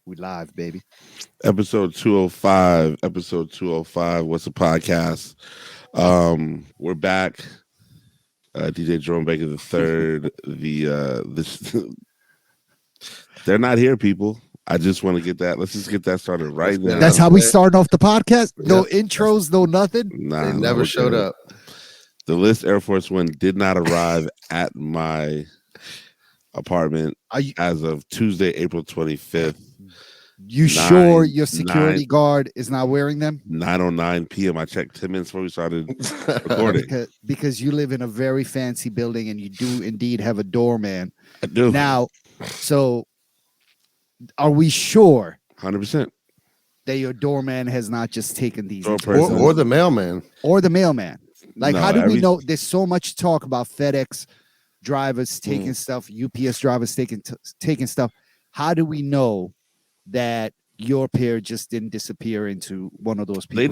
We live, baby. Episode 205. Episode 205. What's a podcast? We're back. DJ Jerome Baker the third. They're not here, people. I just want to get that. Let's just get that started right now. That's how we starting off the podcast. No intros, no nothing. They never showed up. The List Air Force One did not arrive at my apartment as of Tuesday, April 25th. You sure your security guard is not wearing them? 9:09 p.m. I checked 10 minutes before we started recording. because you live in a very fancy building and you do indeed have a doorman. I do. Now, so are we sure 100% that your doorman has not just taken these or the mailman? Or the mailman. Like, how do we know? There's so much talk about FedEx drivers taking stuff, UPS drivers taking stuff. How do we know that your pair just didn't disappear into one of those people?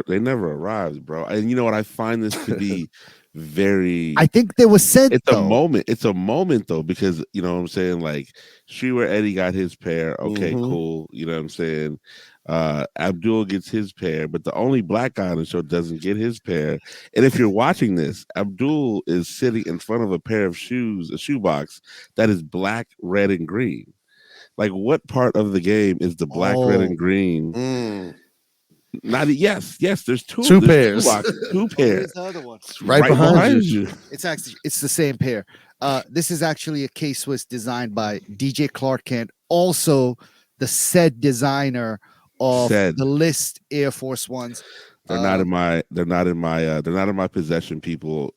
They never arrived, bro. And you know what? I find this to be very. I think they were sent. It's a moment. It's a moment though, because you know what I'm saying. Like, Streetwear Eddie got his pair. Okay, cool. You know what I'm saying. Abdul gets his pair, but the only black guy on the show doesn't get his pair. And if you're watching this, Abdul is sitting in front of a pair of shoes, a shoebox that is black, red, and green. Like, what part of the game is the black, red, and green? Yes. There's two pairs. Two pairs. The other one right behind you. It's the same pair. This is actually a K-Swiss designed by DJ Clark Kent, also the said designer of the List Air Force Ones. They're not in my possession, people.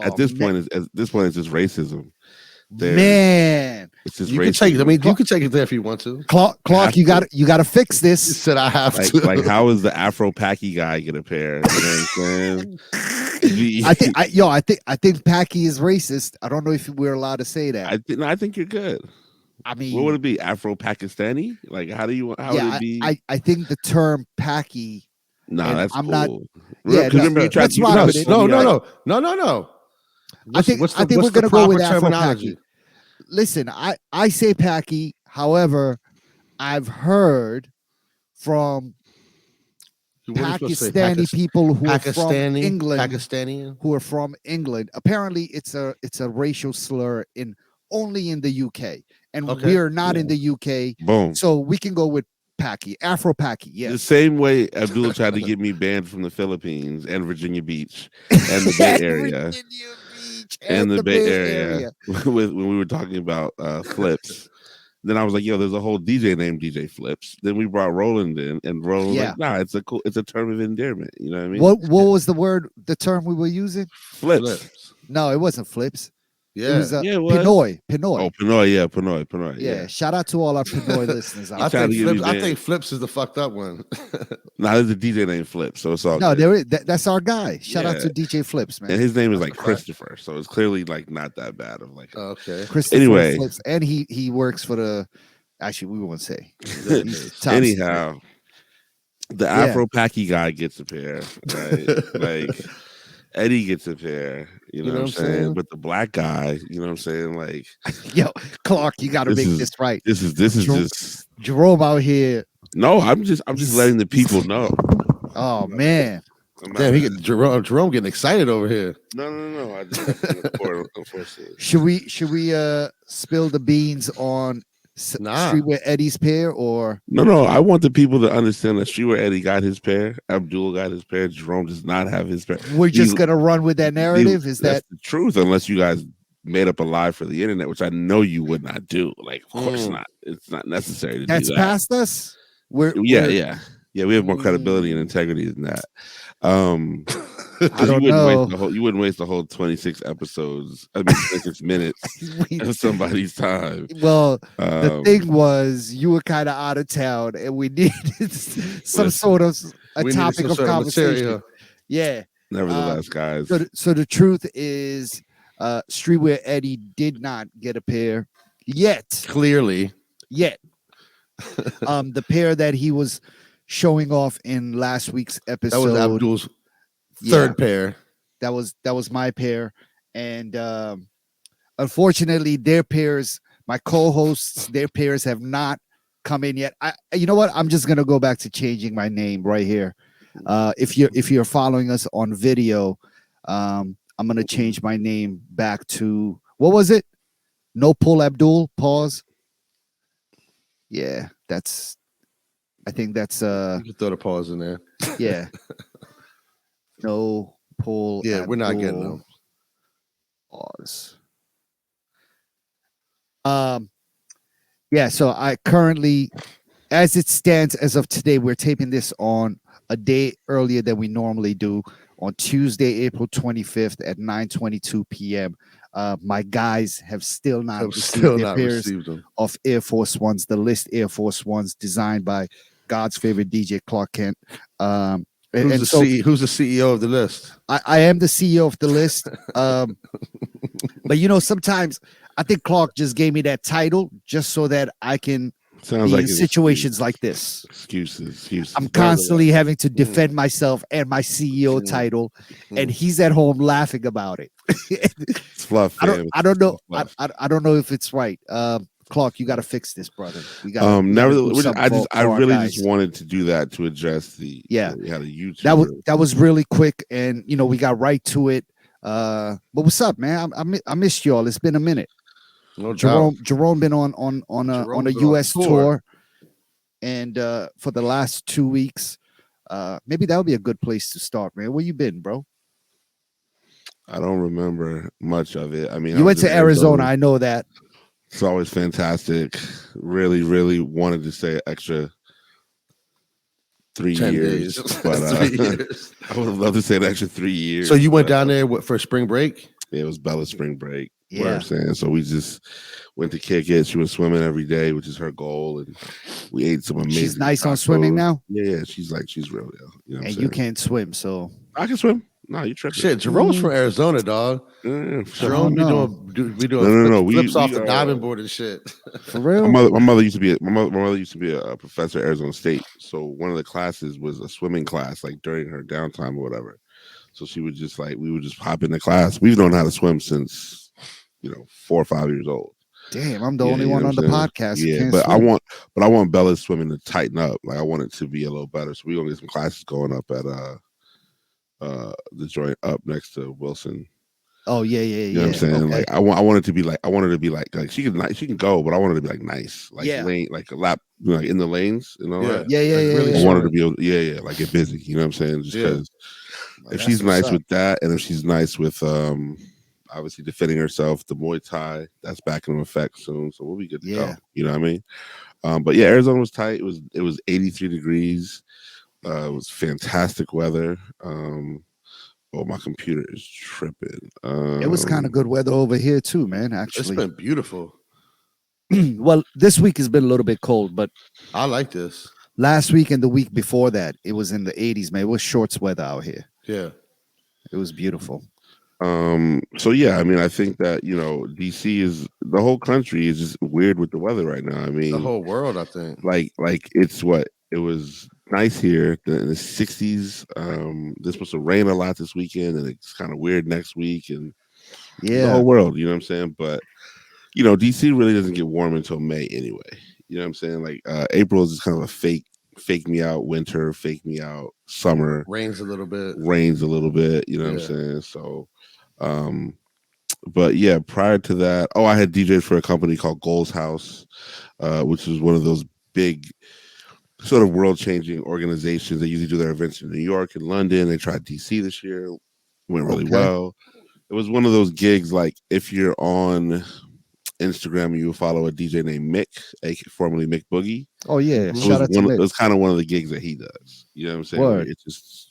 At this point, it's just racism. Man, it's just you can take it. I mean, you can take it there if you want to. Clark, you got to fix this. You said I have to. Like, how is the Afro Packy guy get a pair? You know what I'm saying? I think Packy is racist. I don't know if we're allowed to say that. I think you're good. I mean, what would it be? Afro Pakistani? Like, how would it be? I think the term Packy. Nah, that's I'm cool. not. Yeah, remember you tried to no. I think we're gonna go with Afro Packy. Listen, I say Packy. However, I've heard from Pakistani people who are from England, who are from England. Apparently, it's a racial slur only in the UK, and we are not in the UK. Boom. So we can go with Packy, Afro Packy. Yes. The same way Abdul tried to get me banned from the Philippines and Virginia Beach and the Bay Area. And the Bay Area. When we were talking about Flips. Then I was like, yo, there's a whole DJ named DJ Flips. Then we brought Roland in, and Roland was like, nah, it's a term of endearment. You know what I mean? What was the term we were using? Flips. No, it wasn't Flips. Yeah, it was Pinoy. Oh, Pinoy, Pinoy. Yeah, shout out to all our Pinoy listeners. I think Flips is the fucked up one. Nah, there's a DJ named Flips, so it's all no. good. That's our guy. Shout out to DJ Flips, man. And his name is like Christopher, so it's clearly like not that bad of like. Okay. Christopher anyway, Flips, and he works for the. Actually, we won't say. Anyhow, the Afro Packy guy gets a pair, right? Like. Eddie gets a pair, you know what I'm saying? But the black guy, you know what I'm saying? Like, yo, Clark, you got to make this right. This is just Jerome out here. No, I'm just letting the people know. Oh man, damn, Jerome getting excited over here. No. I just should we spill the beans on Streetwear Eddie's pair or no? I want the people to understand that Streetwear Eddie got his pair, Abdul got his pair, Jerome does not have his pair. We're just gonna run with that narrative. Is that the truth? Unless you guys made up a lie for the internet, which I know you would not do. Like, of course not. It's not necessary to That's do that. Past us. Yeah. We have more credibility and integrity than that. I don't know. You wouldn't waste the whole 26 episodes. 26 minutes of somebody's time. Well, the thing was, you were kind of out of town, and we needed some sort of a topic of conversation. Yeah. Nevertheless, guys. So the truth is, Streetwear Eddie did not get a pair yet. Clearly, yet. The pair that he was showing off in last week's episode. That was Abdul's third pair. That was my pair, and unfortunately, their pairs, my co-hosts, their pairs have not come in yet. You know what? I'm just gonna go back to changing my name right here. If you're following us on video, I'm gonna change my name back to, what was it? No Pull Abdul. Pause. Yeah, I think that's You can throw the pause in there. yeah. No Pull. Yeah, we're not getting Abdul. them. Pause. Yeah, so I currently, as it stands as of today, we're taping this on a day earlier than we normally do, on Tuesday, April 25th at 9:22 p.m. My guys have still not received their pairs them. of Air Force Ones, the List Air Force Ones, designed by God's favorite DJ Clark Kent. Who's the CEO of the List? I am the CEO of the List. But sometimes I think Clark just gave me that title just so that I can be in situations like this. Excuses. I'm constantly having to defend myself and my CEO title, and he's at home laughing about it. It's fluff. I don't know. I don't know if it's right. Clark, you got to fix this, brother. We got. I really just wanted to do that to address the. Yeah, we had a YouTube. That was really quick, and we got right to it. But what's up, man? I missed y'all. It's been a minute. No Jerome been on a US tour, and for the last 2 weeks, maybe that would be a good place to start, man. Where you been, bro? I don't remember much of it. I mean, you went to Arizona. I know that. It's always fantastic. Really, really wanted to stay extra 3 years, but 3 years. I would have loved to stay an extra 3 years. So you went down there for spring break? Yeah, it was Bella's spring break. Yeah, what I'm saying. So we just went to kick it. She was swimming every day, which is her goal, and we ate some amazing. She's nice on swimming now. Yeah, she's real. And you can't swim, so I can swim. No, you tripping. Shit, Jerome's from Arizona, dog. Jerome be doing flips off the diving board and shit. For real? My mother used to be a professor at Arizona State. So one of the classes was a swimming class, like during her downtime or whatever. So she would just we would just hop into class. We've known how to swim since 4 or 5 years old. Damn, I'm the only one on the podcast. Yeah, but swim. I want Bella's swimming to tighten up. Like I want it to be a little better. So we're gonna get some classes going up at the joint up next to Wilson. Oh yeah. You know what I'm saying? Okay. Like I want it to be like she can go, but I want it to be like nice, like lane, like a lap, like in the lanes, that. Yeah. I want her to be like get busy. You know what I'm saying? Just because if she's nice with that, and if she's nice with obviously defending herself, the Muay Thai that's back in effect soon, so we'll be good to go. You know what I mean? But yeah, Arizona was tight. It was 83 degrees. It was fantastic weather. Oh, my computer is tripping. It was kind of good weather over here too, man. Actually, it's been beautiful. Well, this week has been a little bit cold, but I like this. Last week and the week before that, it was in the 80s, man. It was shorts weather out here. Yeah, it was beautiful. So yeah, I mean, I think that DC is, the whole country is just weird with the weather right now. I mean, the whole world, I think. Like it's it was nice here in the 60s. This supposed to rain a lot this weekend, and it's kind of weird next week, and the whole world. You know what I'm saying? But DC really doesn't get warm until May anyway. You know what I'm saying? Like April is just kind of a fake me out winter, fake me out summer. Rains a little bit. You know what I'm saying? So, but yeah, prior to that, I had DJed for a company called Goals House, which was one of those big sort of world-changing organizations. They usually do their events in New York and London. They tried DC this year, went really well. It was one of those gigs, like if you're on Instagram, you will follow a DJ named Mick, formerly Mick Boogie. Oh yeah, shout out to Mick. It was kind of one of the gigs that he does. You know what I'm saying? Word. It's just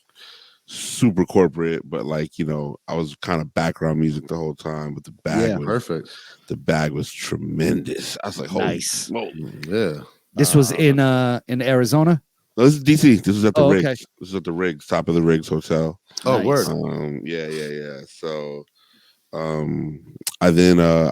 super corporate, but I was kind of background music the whole time. But the bag was perfect. The bag was tremendous. I was like, holy smoke. Yeah. This was in Arizona. No, this is DC. This was at the Riggs. Okay. This is at the Riggs, top of the Riggs Hotel. Oh, nice. Word. Yeah. So, I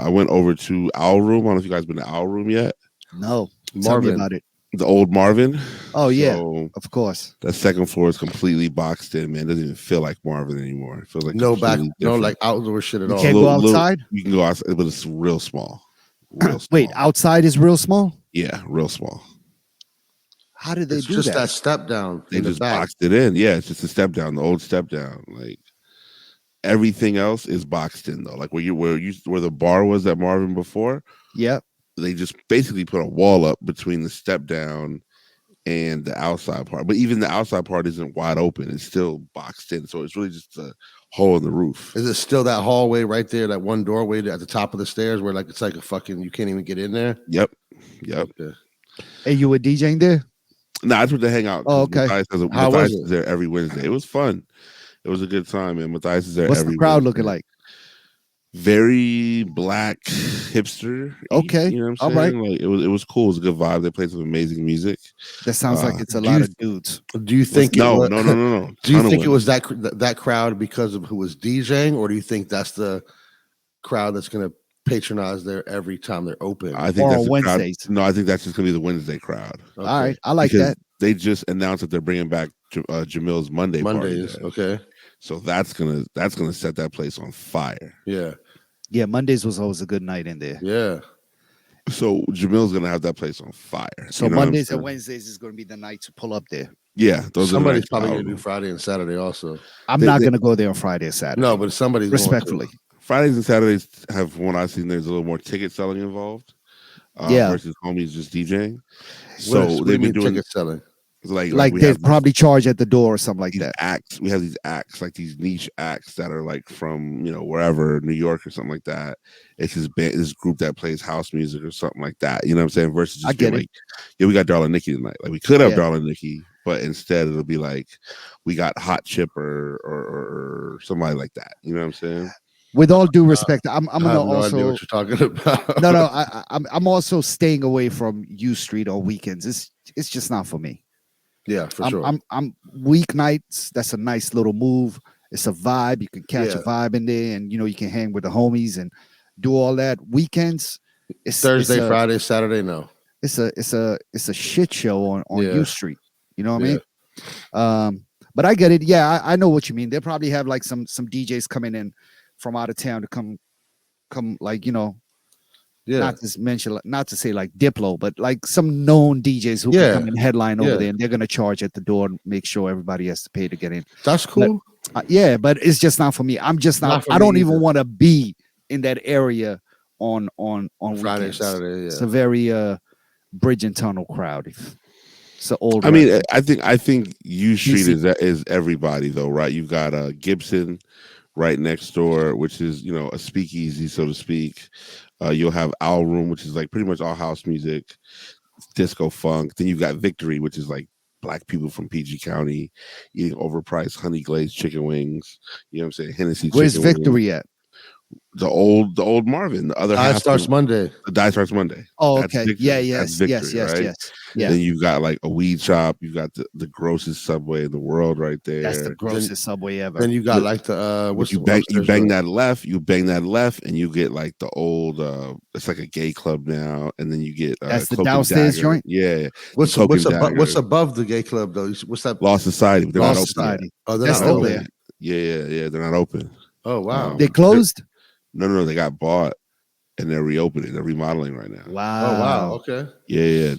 went over to Owl Room. I don't know if you guys been to Owl Room yet. No, Marvin. Tell me about it. The old Marvin. Oh yeah, of course. That second floor is completely boxed in, man. It doesn't even feel like Marvin anymore. It feels like no like outdoor shit at all. You can't go outside. You can go outside, but it's real small. Wait, outside is real small? Yeah, real small. How did they It's do just that? that step down. They in the just back. boxed it in. Yeah, it's just a step down, the old step down. Like everything else is boxed in though. Like where the bar was at Marvin before. Yep. They just basically put a wall up between the step down and the outside part. But even the outside part isn't wide open. It's still boxed in. So it's really just a hole in the roof. Is it still that hallway right there, that one doorway at the top of the stairs where like it's like a fucking you can't even get in there? Yep. Okay. Hey, you were DJing there? No, that's what they hang out. Oh, okay. How was Matthias is there every Wednesday. It was fun. It was a good time, man. Matthias is there What's every the crowd Wednesday. looking like? Very black hipster. Okay. You know what I'm All right. saying? Like it was cool. It was a good vibe. They played some amazing music. That sounds like it's a lot of dudes. Do you think no. Do you think it was that crowd because of who was DJing, or do you think that's the crowd that's going to patronize there every time they're open? I think Or that's on the Wednesdays. crowd. No, I think that's just gonna be the Wednesday crowd. Okay. All right. I like Because that. they just announced that they're bringing back Jamil's Mondays. Party there. Okay. So that's gonna set that place on fire. Yeah. Yeah, Mondays was always a good night in there. Yeah. So Jamil's gonna have that place on fire. So Mondays and Wednesdays is going to be the night to pull up there. Yeah, somebody's probably going to do Friday and Saturday also. I'm not going to go there on Friday or Saturday. No, but somebody's respectfully. Fridays and Saturdays have, when I've seen, there's a little more ticket selling involved. Versus homies just DJing. So they've been doing ticket selling. Like they probably charge at the door or something like that. Acts. We have these acts, like these niche acts that are like from wherever, New York or something like that. It's this group that plays house music or something like that. You know what I'm saying? Versus just being like, yeah, we got Darla Nikki tonight. Like we could have Darla Nikki, but instead it'll be like we got Hot Chip or somebody like that. You know what I'm saying? With all due respect, I'm gonna no also idea what you're talking about. no, I'm also staying away from U Street on weekends. It's just not for me. Yeah, for sure. I'm weeknights. That's a nice little move. It's a vibe. You can catch a vibe in there, and you can hang with the homies and do all that. Weekends, it's Thursday, Friday, Saturday. No, it's a shit show on U Street. You know what I mean? But I get it. Yeah, I know what you mean. They probably have like some DJs coming in from out of town to come like not to say like Diplo, but like some known DJs who can come and headline over there, and they're gonna charge at the door and make sure everybody has to pay to get in. That's cool. But, but it's just not for me. I'm just not. I don't even want to be in that area on Friday, weekends. Saturday. Yeah. It's a very bridge and tunnel crowd. It's an old. I mean, I think U Street is everybody though, right? You've got Gibson right next door, which is a speakeasy, so to speak. You'll have Owl Room, which is like pretty much all house music, disco funk. Then you've got Victory, which is like black people from PG County eating overpriced honey glazed chicken wings. You know what I'm saying? Hennessy. Where's Victory at? The old Marvin. The other half starts Monday. The Die Starts Monday. Oh, okay. Yes. Yeah. Then you've got like a weed shop. You've got the grossest Subway in the world right there. That's the grossest Subway ever. Then you got like the you bang that left, and you get like the old. It's like a gay club now, and then you get that's the downstairs joint. Yeah. What's above the gay club though? What's that? Law Society. They're Law not Society. Open. Oh, they're not open. There. Yeah. They're not open. Oh wow. They closed. No, they got bought and they're reopening. They're remodeling right now. Wow. Oh wow. Okay. Yeah.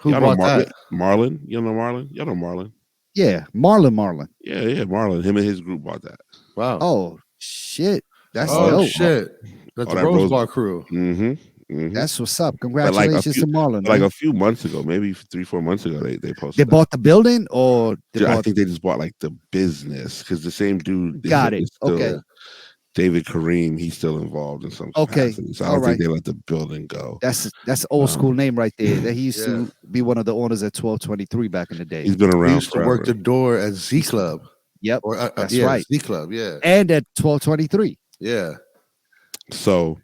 Who bought that? Marlon. You know Marlon? Y'all know Marlon. Yeah, Marlon. Yeah, Marlon. Him and his group bought that. Wow. Oh shit. That's dope. Shit. That's the Rose Bar crew. Mm-hmm. That's what's up. Congratulations to Marlon. Like a few months ago, maybe 3-4 months ago, they posted. They bought the building, or I think they just bought like the business, because the same dude got it. Okay. David Kareem, he's still involved in some capacity. So I don't think they let the building go. That's old school name right there. That he used to be one of the owners at 1223 back in the day. He's been around. He used to work the door at Z Club. Yep, or that's right. Z Club, yeah, and at 1223. Yeah. So,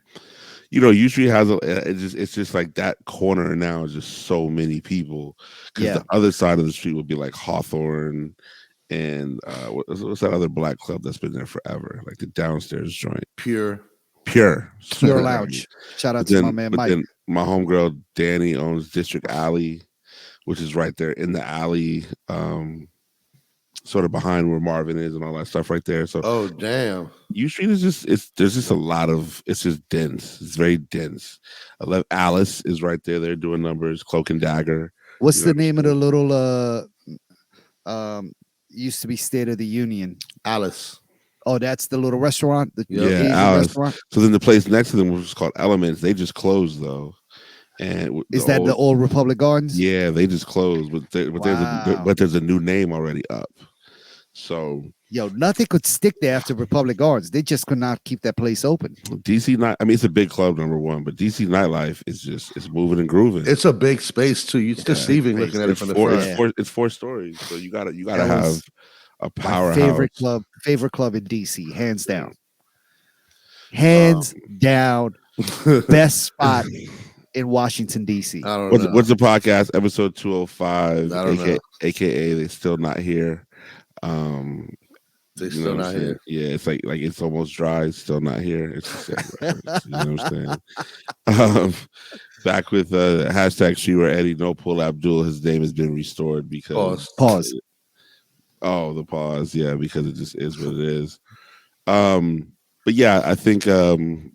U Street has it's just like that corner now is just so many people, because the other side of the street would be like Hawthorne. And what's that other black club that's been there forever? Like the downstairs joint. Pure Lounge. Shout out to my man Mike. Then my homegirl Danny owns District Alley, which is right there in the alley, sort of behind where Marvin is and all that stuff right there. So oh damn. U Street is there's just a lot of, it's just dense. It's very dense. I love Alice is right there. They're doing numbers. Cloak and Dagger. What's the name of the little used to be State of the Union? Alice. Oh, that's the little restaurant, the Asian Alice. restaurant. So then the place next to them, which was called Elements, they just closed though. And is that the old Republic Gardens? Yeah, they just closed, but there's a new name already up. So nothing could stick there after Republic Gardens. They just could not keep that place open. DC night. I mean, it's a big club, number one, but DC nightlife is it's moving and grooving. It's a big space too. It's deceiving looking at it from the front. It's 4 stories, so you gotta have a powerhouse. Favorite club in DC, hands down. Hands down, best spot in Washington DC. I don't know. What's the podcast? Episode 205. I don't know. AKA they still not here. They still not here. Yeah, it's like it's almost dry. It's still not here. It's the same reference, you know what I'm saying? Back with hashtag She or Eddie. No Pull Abdul. His name has been restored because pause. The pause. Yeah, because it just is what it is. But yeah, I think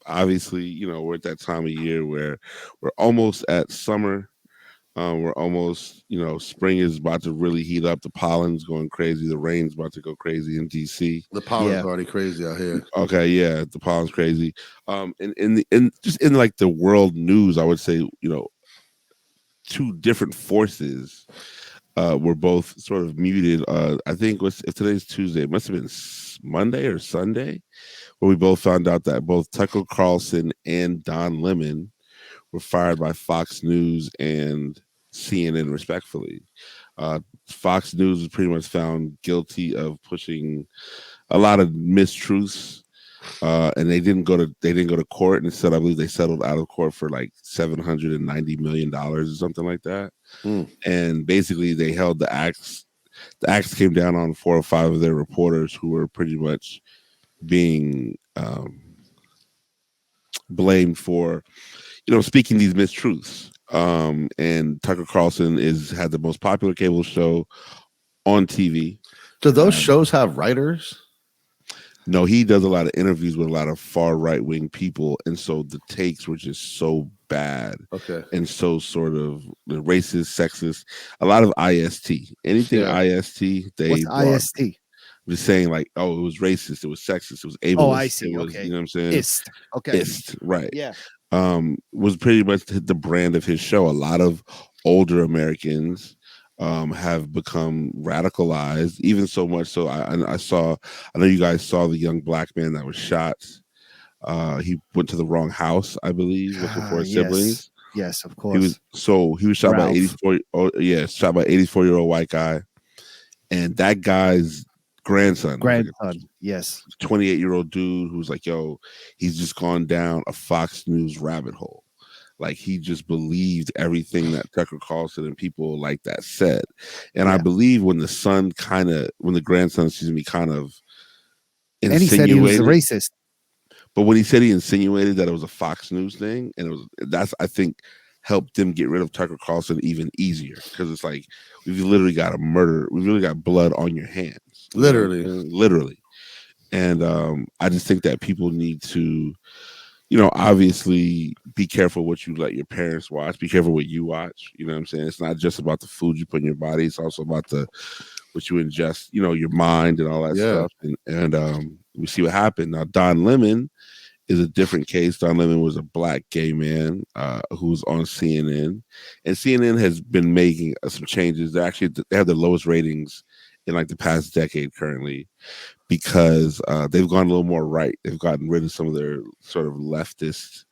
obviously we're at that time of year where we're almost at summer. We're almost, spring is about to really heat up. The pollen's going crazy. The rain's about to go crazy in DC. The pollen's already crazy out here. Okay, yeah, the pollen's crazy. In like the world news, I would say, two different forces were both sort of muted. I think if today's Tuesday, it must have been Monday or Sunday, where we both found out that both Tucker Carlson and Don Lemon were fired by Fox News and CNN, respectfully. Fox News was pretty much found guilty of pushing a lot of mistruths, and they didn't go to court. And instead, I believe they settled out of court for like $790 million or something like that. And basically, they held the axe. The axe came down on 4 or 5 of their reporters who were pretty much being blamed for speaking these mistruths. And Tucker Carlson had the most popular cable show on TV. Do those shows have writers? No, he does a lot of interviews with a lot of far right wing people, and so the takes were just so bad. Okay. And so sort of racist, sexist, a lot of IST. Anything IST, What's IST? I'm just saying, like, it was racist, it was sexist, it was ableist. Oh, I see. Okay. You know what I'm saying? Ist. Okay. Ist, right. Yeah. Was pretty much the brand of his show. A lot of older Americans have become radicalized, even so much so I know you guys saw the young black man that was shot. He went to the wrong house, I believe, looking for his siblings. Yes, of course. He was shot by 84-year-old white guy, and that guy's grandson, yes, 28-year-old dude who's like, he's just gone down a Fox News rabbit hole. Like, he just believed everything that Tucker Carlson and people like that said. And I believe when the grandson kind of insinuated, and he said he was a racist. But when he said he insinuated that it was a Fox News thing, and that's I think helped them get rid of Tucker Carlson even easier, because it's like, we've literally got a murder. We've really got blood on your hands. Literally. And I just think that people need to, obviously be careful what you let your parents watch. Be careful what you watch. You know what I'm saying? It's not just about the food you put in your body. It's also about what you ingest, your mind and all that stuff. And we see what happened. Now, Don Lemon is a different case. Don Lemon was a black gay man who's on CNN. And CNN has been making some changes. They have the lowest ratings in like the past decade currently, because they've gone a little more right. They've gotten rid of some of their sort of leftist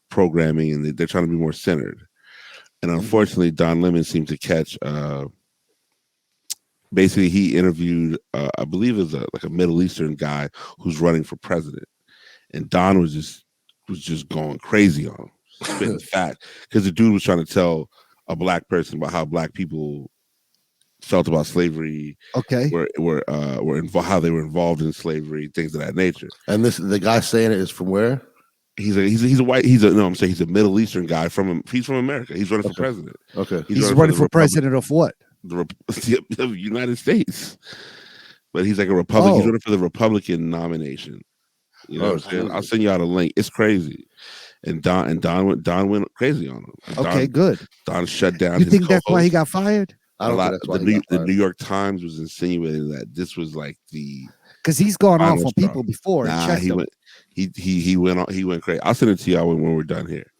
programming, and they're trying to be more centered. And unfortunately, Don Lemon seemed to catch. Basically, he interviewed, I believe, it was a Middle Eastern guy who's running for president, and Don was just going crazy on him, spitting fact, because the dude was trying to tell a black person about how black people felt about slavery, were involved, how they were involved in slavery, things of that nature. And the guy saying it is from where? He's a Middle Eastern guy he's from America. He's running for president. Okay. He's running for president of what? The United States. But he's like a Republican. He's running for the Republican nomination. You know what I'm saying? I'll send you out a link. It's crazy. and Don went crazy on him. And Okay, good. Don shut down You his think that's why he co-host. got fired? I don't think that's why he got The fired. New York Times was insinuating that this was like the Because he's gone off final on straw. people before and Nah, checked he them. went he went crazy. I'll send it to y'all when we're done here.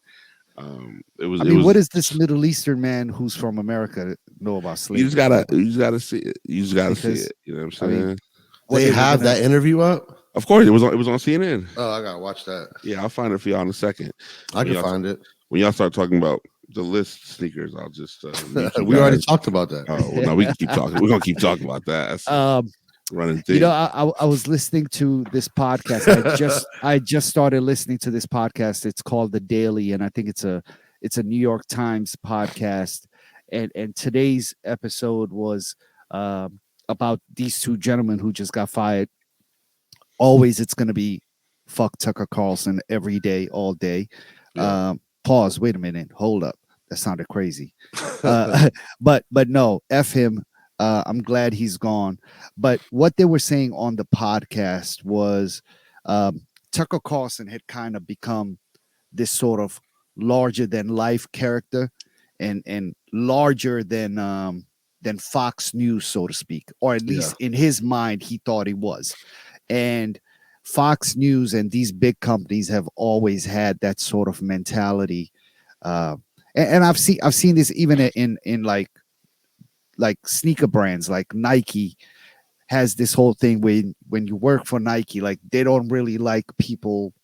It was I mean, what does this Middle Eastern man who's from America know about slavery? you just gotta see it. You just gotta see Because, it. You know what I'm I mean, saying? They have that interview up. Of course, it was on CNN. Oh, I gotta watch that. Yeah, I'll find it for y'all in a second. I can find it. When y'all start talking about the list sneakers, I'll just we already talked about that. Oh well, no, we can keep talking. We're gonna keep talking about that. That's running thing. You know, I was listening to this podcast. I just started listening to this podcast. It's called The Daily, and I think it's a New York Times podcast. And today's episode was about these two gentlemen who just got fired. Always, it's going to be fuck Tucker Carlson every day, all day. Yeah. Pause. Wait a minute. Hold up. That sounded crazy. But no, F him. I'm glad he's gone. But what they were saying on the podcast was Tucker Carlson had kind of become this sort of larger than life character and larger than Fox News, so to speak, or at least in his mind, he thought he was. And Fox News and these big companies have always had that sort of mentality. And I've seen this even in like sneaker brands like Nike has this whole thing when you work for Nike, like they don't really like people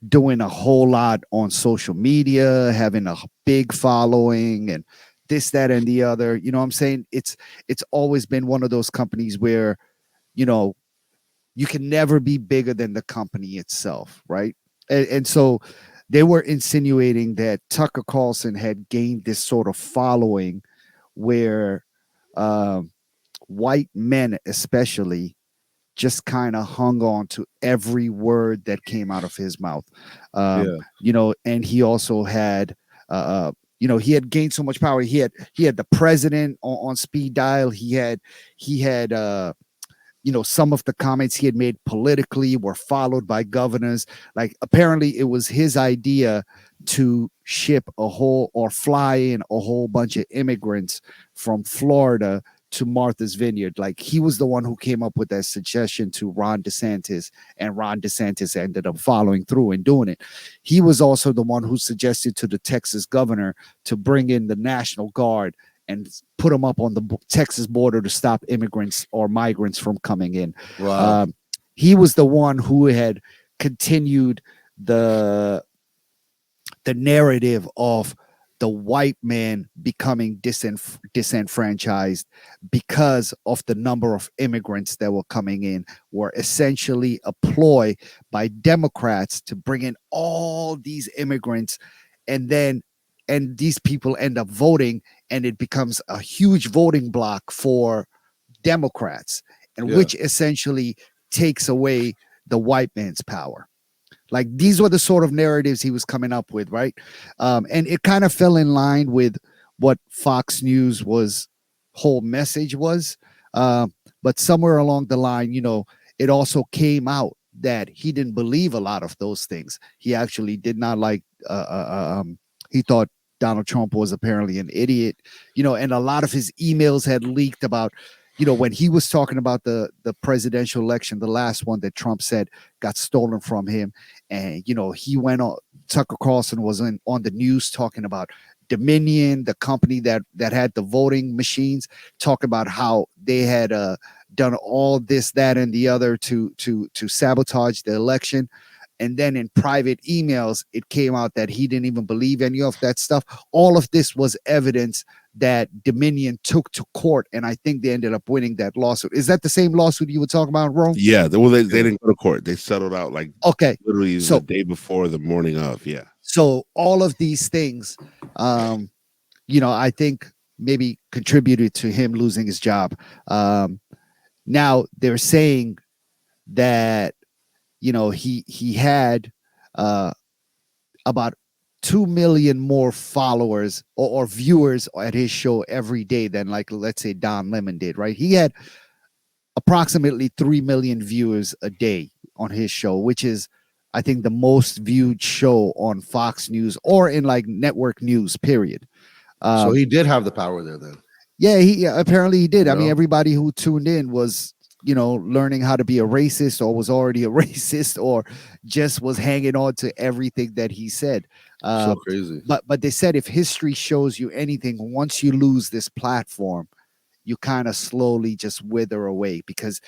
doing a whole lot on social media, having a big following and this, that, and the other. You know what I'm saying? It's always been one of those companies where, you know, you can never be bigger than the company itself, right? And so they were insinuating that Tucker Carlson had gained this sort of following where white men especially just kind of hung on to every word that came out of his mouth. You know, and he also had you know, he had gained so much power. He had the president on speed dial. He had you know, some of the comments he had made politically were followed by governors. Like apparently it was his idea to ship a whole or fly in a whole bunch of immigrants from Florida to Martha's Vineyard. Like he was the one who came up with that suggestion to Ron DeSantis, and Ron DeSantis ended up following through and doing it. He was also the one who suggested to the Texas governor to bring in the National Guard and put them up on the Texas border to stop immigrants or migrants from coming in. Wow. He was the one who had continued the narrative of the white man becoming disenfranchised because of the number of immigrants that were coming in, were essentially a ploy by Democrats to bring in all these immigrants, and these people end up voting, and it becomes a huge voting block for Democrats, and which essentially takes away the white man's power. Like these were the sort of narratives he was coming up with, right? And it kind of fell in line with what Fox News was whole message was. But somewhere along the line, you know, it also came out that he didn't believe a lot of those things. He actually did not like. He thought Donald Trump was apparently an idiot, you know, and a lot of his emails had leaked about, you know, when he was talking about the presidential election, the last one that Trump said got stolen from him. And, you know, he went on, Tucker Carlson was on the news talking about Dominion, the company that had the voting machines, talking about how they had done all this, that, and the other to sabotage the election. And then in private emails, it came out that he didn't even believe any of that stuff. All of this was evidence that Dominion took to court, and I think they ended up winning that lawsuit. Is that the same lawsuit you were talking about, Rome? Yeah, they didn't go to court. They settled out like literally the day before, the morning of. Yeah. So all of these things, you know, I think maybe contributed to him losing his job. Now they're saying that, you know, he had about 2 million more followers or viewers at his show every day than, like, let's say Don Lemon did, right? He had approximately 3 million viewers a day on his show, which is I think the most viewed show on Fox News or in like network news, period. So he did have the power there then. Yeah, apparently he did. You I mean, know? everybody who tuned in was, learning how to be a racist or was already a racist or just was hanging on to everything that he said. So crazy. But they said if history shows you anything, once you lose this platform, you kind of slowly just wither away, because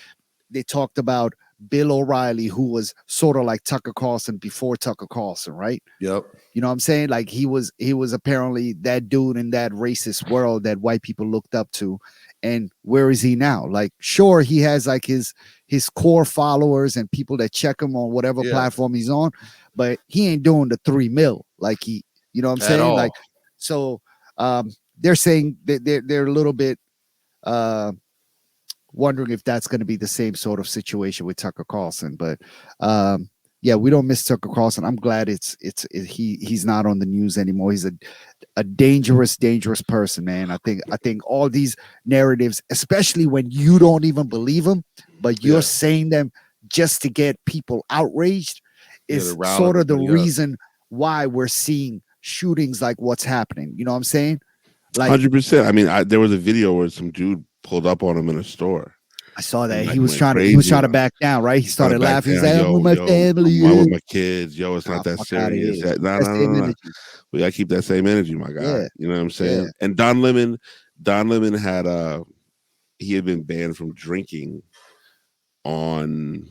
they talked about Bill O'Reilly, who was sort of like Tucker Carlson before Tucker Carlson, right? Yep. You know what I'm saying? Like he was apparently that dude in that racist world that white people looked up to. And where is he now? Like, sure, he has like his core followers and people that check him on whatever platform he's on, but he ain't doing the 3 mil like he, you know what I'm saying? All. Like, so they're saying that they're a little bit wondering if that's going to be the same sort of situation with Tucker Carlson. But yeah, we don't miss Tucker Carlson. I'm glad he's not on the news anymore. He's a dangerous person, man. I think all these narratives, especially when you don't even believe them, but you're saying them just to get people outraged, is sort of the reason why we're seeing shootings like what's happening. You know what I'm saying? Like 100%. I mean, there was a video where some dude pulled up on him in a store. I saw that. Like, he was trying to back down, right? He started laughing. He's like, I'm with my family. I'm with my kids. Yo, it's not that serious. No. We gotta keep that same energy, my guy. Yeah. You know what I'm saying? Yeah. And Don Lemon had he had been banned from drinking on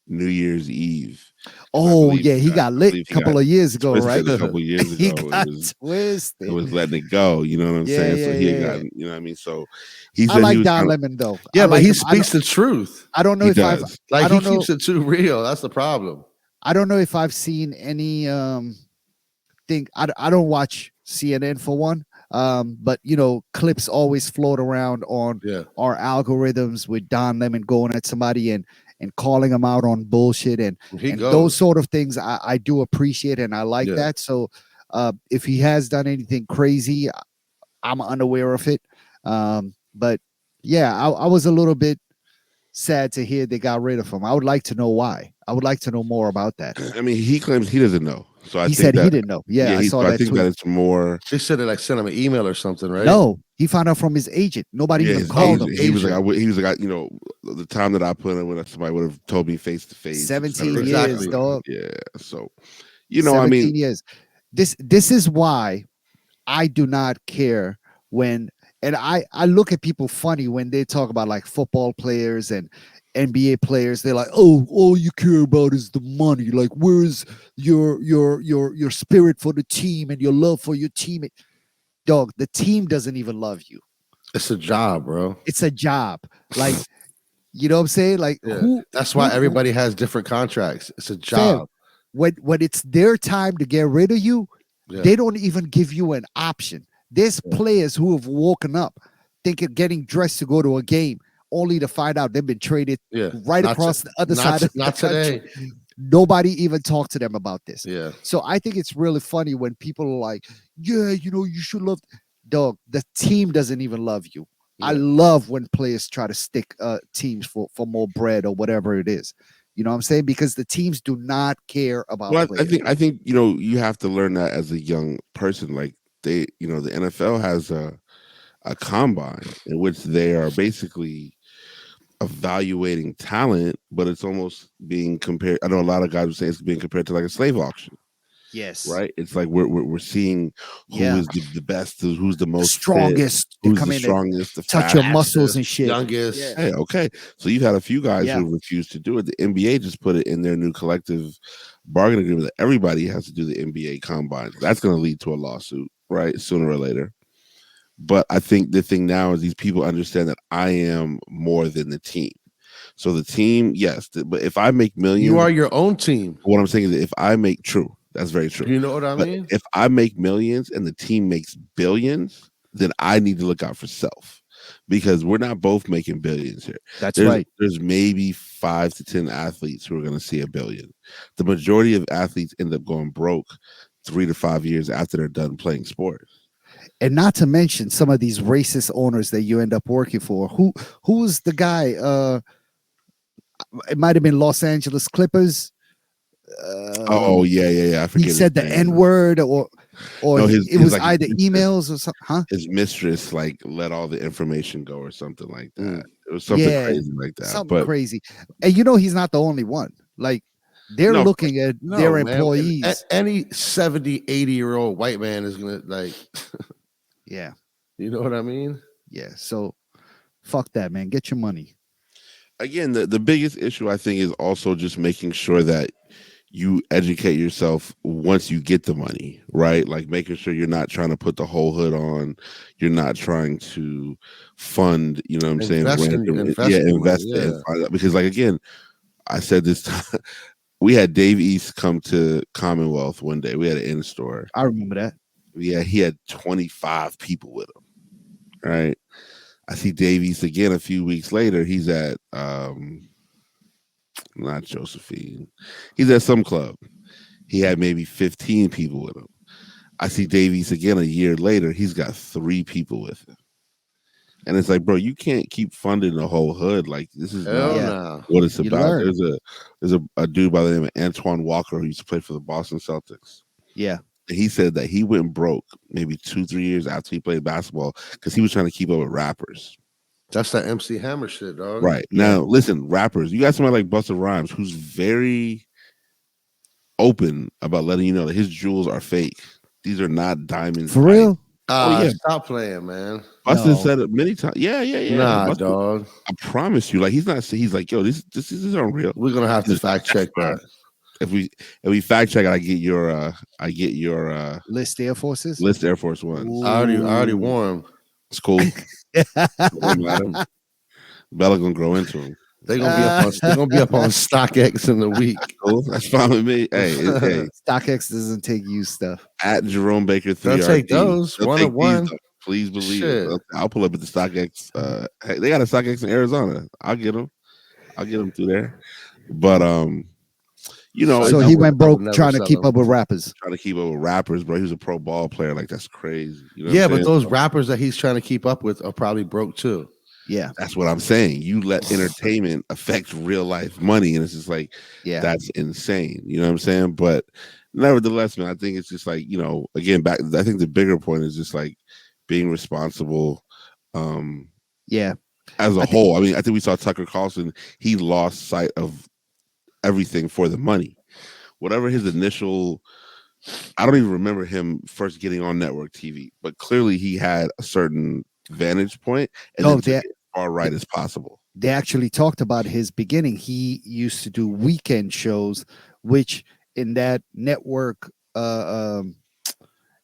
New Year's Eve. Oh yeah, he got lit a couple of years ago, right? A couple of years ago, he got twisted. It was letting it go. You know what I'm saying? So he had gotten, you know what I mean? So he said I like he was Don Lemon though. Yeah, but he speaks the truth. I don't know if I've like he keeps it too real. That's the problem. I don't know if I've seen any thing. I don't watch CNN for one. But clips always float around on our algorithms with Don Lemon going at somebody and calling them out on bullshit and those sort of things. I do appreciate and I like that. So if he has done anything crazy, I'm unaware of it. But yeah, I was a little bit sad to hear they got rid of him. I would like to know why. I would like to know more about that. I mean, he claims he doesn't know. So he said he didn't know. Yeah, I saw that. I think that it's more. They said they sent him an email or something, right? No, he found out from his agent. Nobody even called him. He was like, the time that I put in, when somebody would have told me face to face. 17 years, dog. Yeah. So, I mean, years. This is why I do not care when, and I look at people funny when they talk about like football players and NBA players. They're like, oh, all you care about is the money. Like, where's your spirit for the team and your love for your team? Dog, the team doesn't even love you. It's a job, bro. It's a job. Like, you know what I'm saying? Like, that's why everybody has different contracts. It's a job. When it's their time to get rid of you, they don't even give you an option. There's players who have woken up thinking getting dressed to go to a game, only to find out they've been traded across the other side of the country. Nobody even talked to them about this. Yeah. So I think it's really funny when people are like, you should love. Dog, the team doesn't even love you. Yeah. I love when players try to stick teams for more bread or whatever it is. You know what I'm saying? Because the teams do not care about. Well, I think you have to learn that as a young person. Like the NFL has a combine in which they are basically evaluating talent, but it's almost being compared. I know a lot of guys would say it's being compared to like a slave auction. Yes. Right. It's like we're seeing who is the best, who's the most strongest, fit, who's the strongest, the touch your muscles and shit. Youngest. Yeah. Hey, okay. So you've had a few guys who refused to do it. The NBA just put it in their new collective bargaining agreement that everybody has to do the NBA combine. That's going to lead to a lawsuit, right? Sooner or later. But I think the thing now is these people understand that I am more than the team. So the team, yes, but if I make millions, you are your own team. What I'm saying is, if I make that's very true. You know what I mean? If I make millions and the team makes billions, then I need to look out for self, because we're not both making billions here. That's right. There's maybe 5 to 10 athletes who are going to see $1 billion. The majority of athletes end up going broke 3 to 5 years after they're done playing sports. And not to mention some of these racist owners that you end up working for. Who's the guy? It might have been Los Angeles Clippers. Oh yeah. I forget He said his the name. N word, or No, it was either emails or something, huh? His mistress like let all the information go or something like that. It was something Yeah, crazy like that. something But crazy. And he's not the only one. Like they're no, of looking at No, their man. employees. Any 70, 80-year-old white man is gonna Yeah, you know what I mean? yeah. So fuck that, man. Get your money. again, the biggest issue I think is also just making sure that you educate yourself once you get the money, right? Like making sure you're not trying to put the whole hood on, you're not trying to fund, you know what I'm saying, random, Invest in your money. invest it and Yeah. find out. Because like again, I said this time, we had Dave East come to Commonwealth one day. We had an in store. I remember that. Yeah, he had 25 people with him. Right. I see Dave East again a few weeks later. He's at not Josephine. He's at some club. He had maybe 15 people with him. I see Davies again a year later. He's got 3 people with him. And it's like, bro, you can't keep funding the whole hood. Like this is Hell not no. what it's You about. learn. There's a dude by the name of Antoine Walker who used to play for the Boston Celtics. Yeah. And he said that he went broke maybe 2-3 years after he played basketball because he was trying to keep up with rappers. That's that MC Hammer shit, dog. Right. Yeah. Now, listen, rappers, you got somebody like Busta Rhymes who's very open about letting you know that his jewels are fake. These are not diamonds. For real? Oh yeah. Stop playing, man. Busta No. said it many times. Yeah. Nah, Busta, dog. I promise you. Like he's not. He's like, yo, this is unreal. We're gonna have to fact check that. If we fact check, I get your List Air Forces. list Air Force Ones. I already Ooh. wore them. It's cool. Bella gonna grow into them. They're gonna be up on StockX in the week. Cool. That's fine with me. Hey, StockX doesn't take used stuff. at Jerome Baker 3 They'll take those They'll one take on one. these, please believe Shit. it. I'll pull up at the StockX. Hey, they got a StockX in Arizona. I'll get them through there. But So he went broke trying to keep up with rappers. Trying to keep up with rappers, bro. He was a pro ball player. Like that's crazy. You know Yeah, but those rappers that he's trying to keep up with are probably broke too. Yeah, that's what I'm saying. You let entertainment affect real life money, and it's just like, yeah, that's insane. You know what I'm saying? But nevertheless, man, I think it's just like, again, back. I think the bigger point is just like being responsible. Yeah, as a whole. I mean, I think we saw Tucker Carlson. He lost sight of everything for the money. Whatever his initial, I don't even remember him first getting on network TV, but clearly he had a certain vantage point and then took it as far right as possible. They actually talked about his beginning. He used to do weekend shows, which in that network, in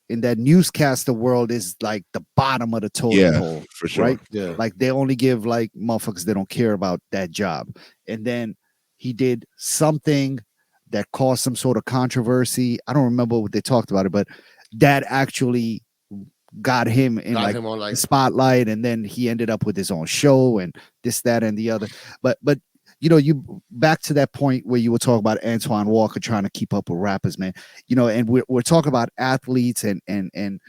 that newscaster world is like the bottom of the totem pole, for sure. Right? Yeah. Like they only give like motherfuckers that don't care about that job. And then he did something that caused some sort of controversy. I don't remember what they talked about it, but that actually got him in on the spotlight, and then he ended up with his own show and this, that, and the other. But you back to that point where you were talking about Antoine Walker trying to keep up with rappers, man. And we're talking about athletes and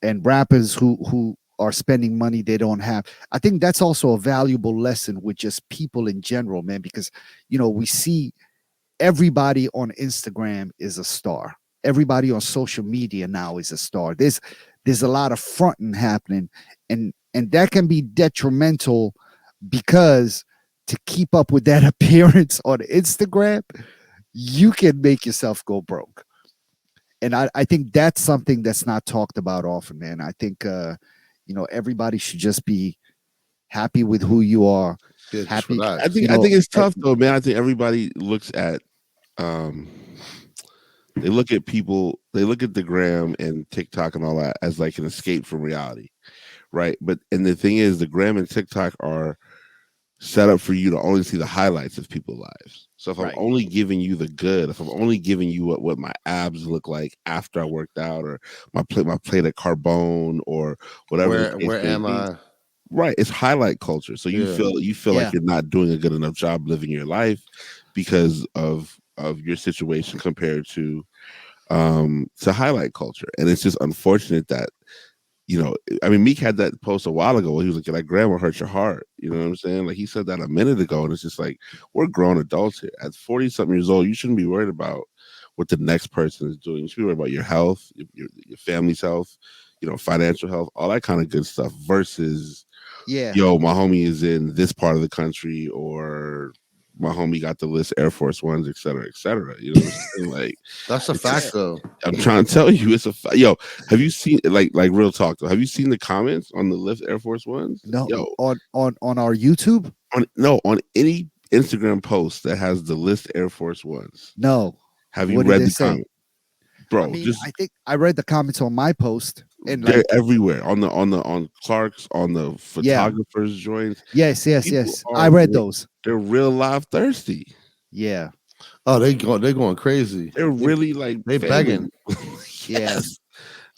rappers who are spending money they don't have. I think that's also a valuable lesson with just people in general, man, because we see everybody on Instagram is a star. Everybody on social media now is a star. There's a lot of fronting happening, and that can be detrimental because to keep up with that appearance on Instagram, you can make yourself go broke. And I think that's something that's not talked about often, man. I think everybody should just be happy with who you are. Happy. I think it's tough though, man. I think everybody looks at they look at people, they look at the gram and TikTok and all that as like an escape from reality, right? And the thing is, the gram and TikTok are set up for you to only see the highlights of people's lives. So if I'm only giving you the good, if I'm only giving you what my abs look like after I worked out, or my plate of Carbone, or whatever. Where am I? Right, it's highlight culture. So you feel like you're not doing a good enough job living your life because of your situation compared to highlight culture. And it's just unfortunate that you know, I mean, Meek had that post a while ago where he was like grandma hurt your heart. You know what I'm saying? Like he said that a minute ago, and it's just like we're grown adults here. At 40-something years old, you shouldn't be worried about what the next person is doing. You should be worried about your health, your family's health, you know, financial health, all that kind of good stuff. Versus, yo, my homie is in this part of the country, or my homie got the list Air Force Ones, et cetera, et cetera. You know what I'm saying? Like that's a fact, though. I'm trying to tell you, it's a yo. Have you seen like real talk though? Have you seen the comments on the Lyft Air Force Ones? No, yo, on our YouTube. On any Instagram post that has the list Air Force Ones. No. Have you read the comment, bro? I mean, I think I read the comments on my post, and they're like everywhere on Clark's, on the photographers' joints. Yes. I read those. They're real live thirsty. Yeah. Oh, they're going crazy. They're really like they begging. Yes.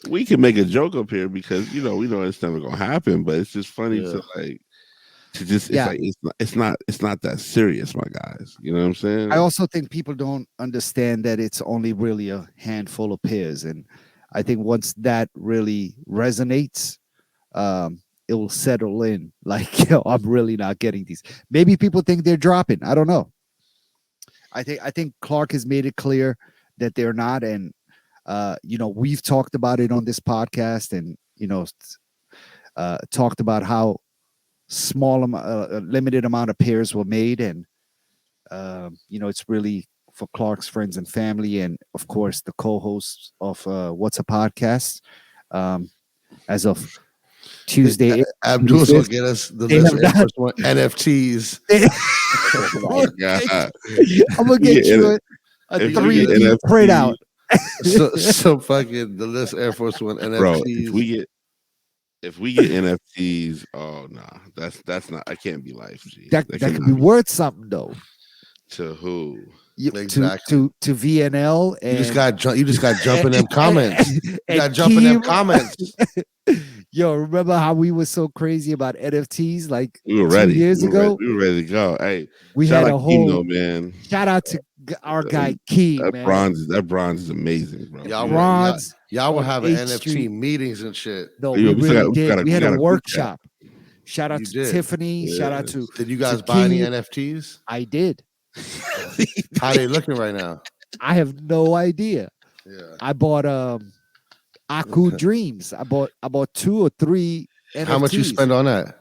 We can make a joke up here because we know it's never gonna happen, but it's just funny to like to just it's not that serious, my guys. You know what I'm saying? I also think people don't understand that it's only really a handful of pairs, and I think once that really resonates, it will settle in. Like, I'm really not getting these. Maybe people think they're dropping. I don't know. I think Clark has made it clear that they're not, and we've talked about it on this podcast, and talked about how limited amount of pairs were made, and it's really for Clark's friends and family, and of course the co-hosts of What's a Podcast. As of Tuesday, Abdul's will get us the list One NFTs. Oh my God. I'm gonna get you a 3D printout. so fucking the list Air Force One NFTs. Bro, if we get NFTs, oh nah, that's not. I can't be life. That could be worth something though. To who? Exactly. To VNL, and you just got jump in them comments. You got jump in them comments. Yo, remember how we were so crazy about NFTs like we were ready. 2 years ago? We were ready to go. Hey, we had a whole Kino, man. Shout out to our guy Key, that man. Bronze is amazing, bro. Y'all were having NFT Street. Meetings and shit. No, we really did. We had a workshop. Shout out to did. Tiffany. Yeah. Shout out to. Did you guys buy any NFTs? I did. How they looking right now? I have no idea. Yeah. I bought Aku Dreams. I bought 2 or 3 NFTs. How much you spend on that?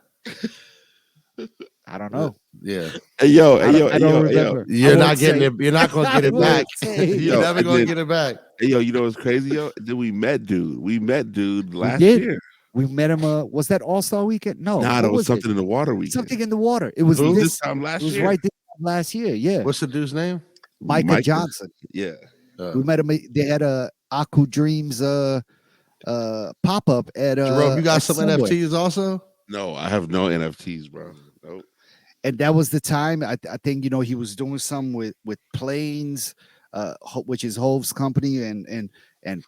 I don't know. Yeah. I don't remember. You're not getting it. You're not gonna get it back. You're never gonna get it back. Hey, yo, you know what's crazy, yo? Then we met dude last year. We met him. Was that All-Star Weekend? No. Nah, it was something in the water weekend. Something in the water. It was this time last year. It was right this time last year. Yeah. What's the dude's name? Micah Johnson. Yeah. We met him. They had a Aku Dreams pop-up at Jerome, you got some Subway. NFTs also? No, I have no NFTs, bro. Nope. And that was the time I think he was doing some with Planes, which is Hove's company, and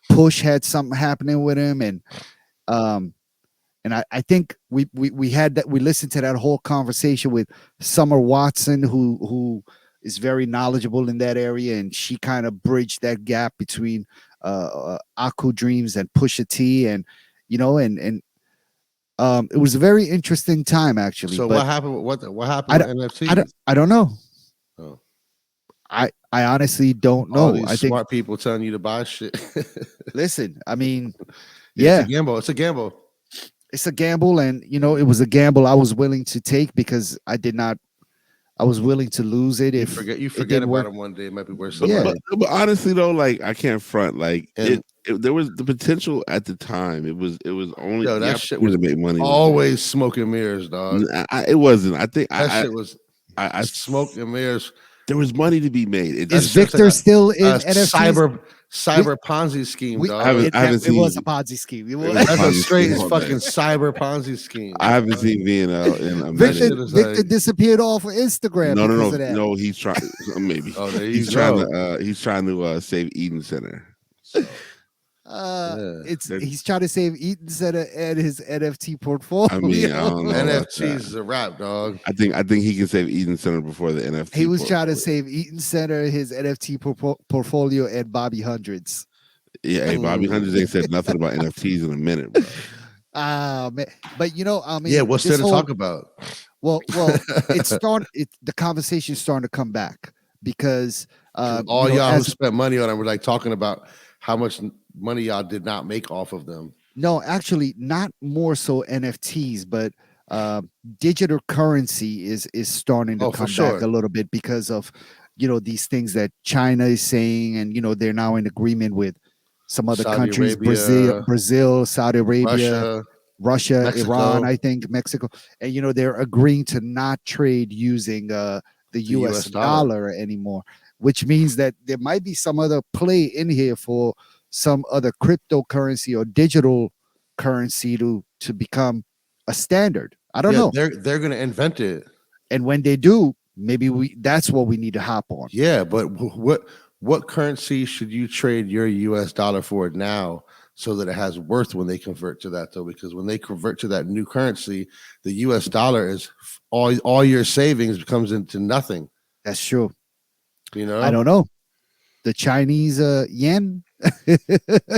Push had something happening with him, and I think we had that. We listened to that whole conversation with Summer Watson, who is very knowledgeable in that area, and she kind of bridged that gap between Aku Dreams and Pusha T, and it was a very interesting time actually. So what happened? What happened with NFTs? I don't know. Oh. I honestly don't know. All these I think smart people telling you to buy shit. Listen, I mean, It's a gamble. It's a gamble. It's a gamble, and it was a gamble I was willing to take because I was willing to lose it. If you forget about them one day, it might be worth something. Yeah. But honestly though, like I can't front. Like there was the potential at the time. It was only that shit was to make money. Always smoke and mirrors, dog. It wasn't. I think that shit was. I smoke and mirrors. There was money to be made. Is Victor still in NFTs? Cyber Ponzi scheme, dog. I haven't seen. It was a Ponzi scheme. That's a straight fucking cyber Ponzi scheme. I haven't seen VNL in a minute. Victor disappeared off of Instagram. No. He's trying. Maybe. Oh, there he's trying to save Eden Center. So. He's trying to save Eden Center and his NFT portfolio. I mean, I don't know. NFTs is a wrap, dog. I think he can save Eden Center before the NFT. He was trying to save Eden Center, his NFT portfolio, and Bobby Hundreds. Yeah, hey, Bobby Hundreds ain't said nothing about NFTs in a minute, bro. Man. But I mean, Yeah, what's there this to whole talk about? well, the conversation is starting to come back because All y'all who as spent money on them were like talking about how much money y'all did not make off of them. no, actually, not more so NFTs, but uh, digital currency is starting to Oh, for come back sure. a little bit because of these things that China is saying, and they're now in agreement with some other Saudi countries, Arabia, Brazil, Saudi Arabia, Russia, Russia, Iran, Mexico, I think Mexico, and they're agreeing to not trade using the the U.S. US dollar. dollar anymore, which means that there might be some other play in here for some other cryptocurrency or digital currency to become a standard. I don't Yeah, know. they're gonna invent it. And when they do, maybe that's what we need to hop on. Yeah, but what currency should you trade your US dollar for now so that it has worth when they convert to that though? Because when they convert to that new currency, the US dollar is all your savings becomes into nothing. That's true. You I know, don't know. The Chinese yen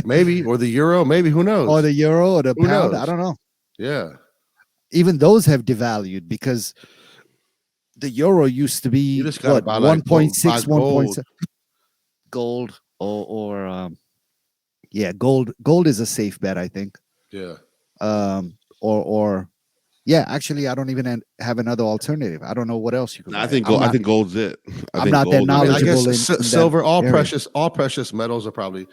maybe or the euro, maybe who knows? or the euro or the Who pound. knows? I don't know. Yeah, Even those have devalued because the euro used to you be just gotta what buy like buy 1.6, gold. gold or yeah, gold is a safe bet, I think. Yeah, Or yeah, actually I don't even have another alternative. I don't know what else you could No, I buy. think gold. I think gold's it. I'm not that I mean, I guess knowledgeable in that silver, area. all precious metals are probably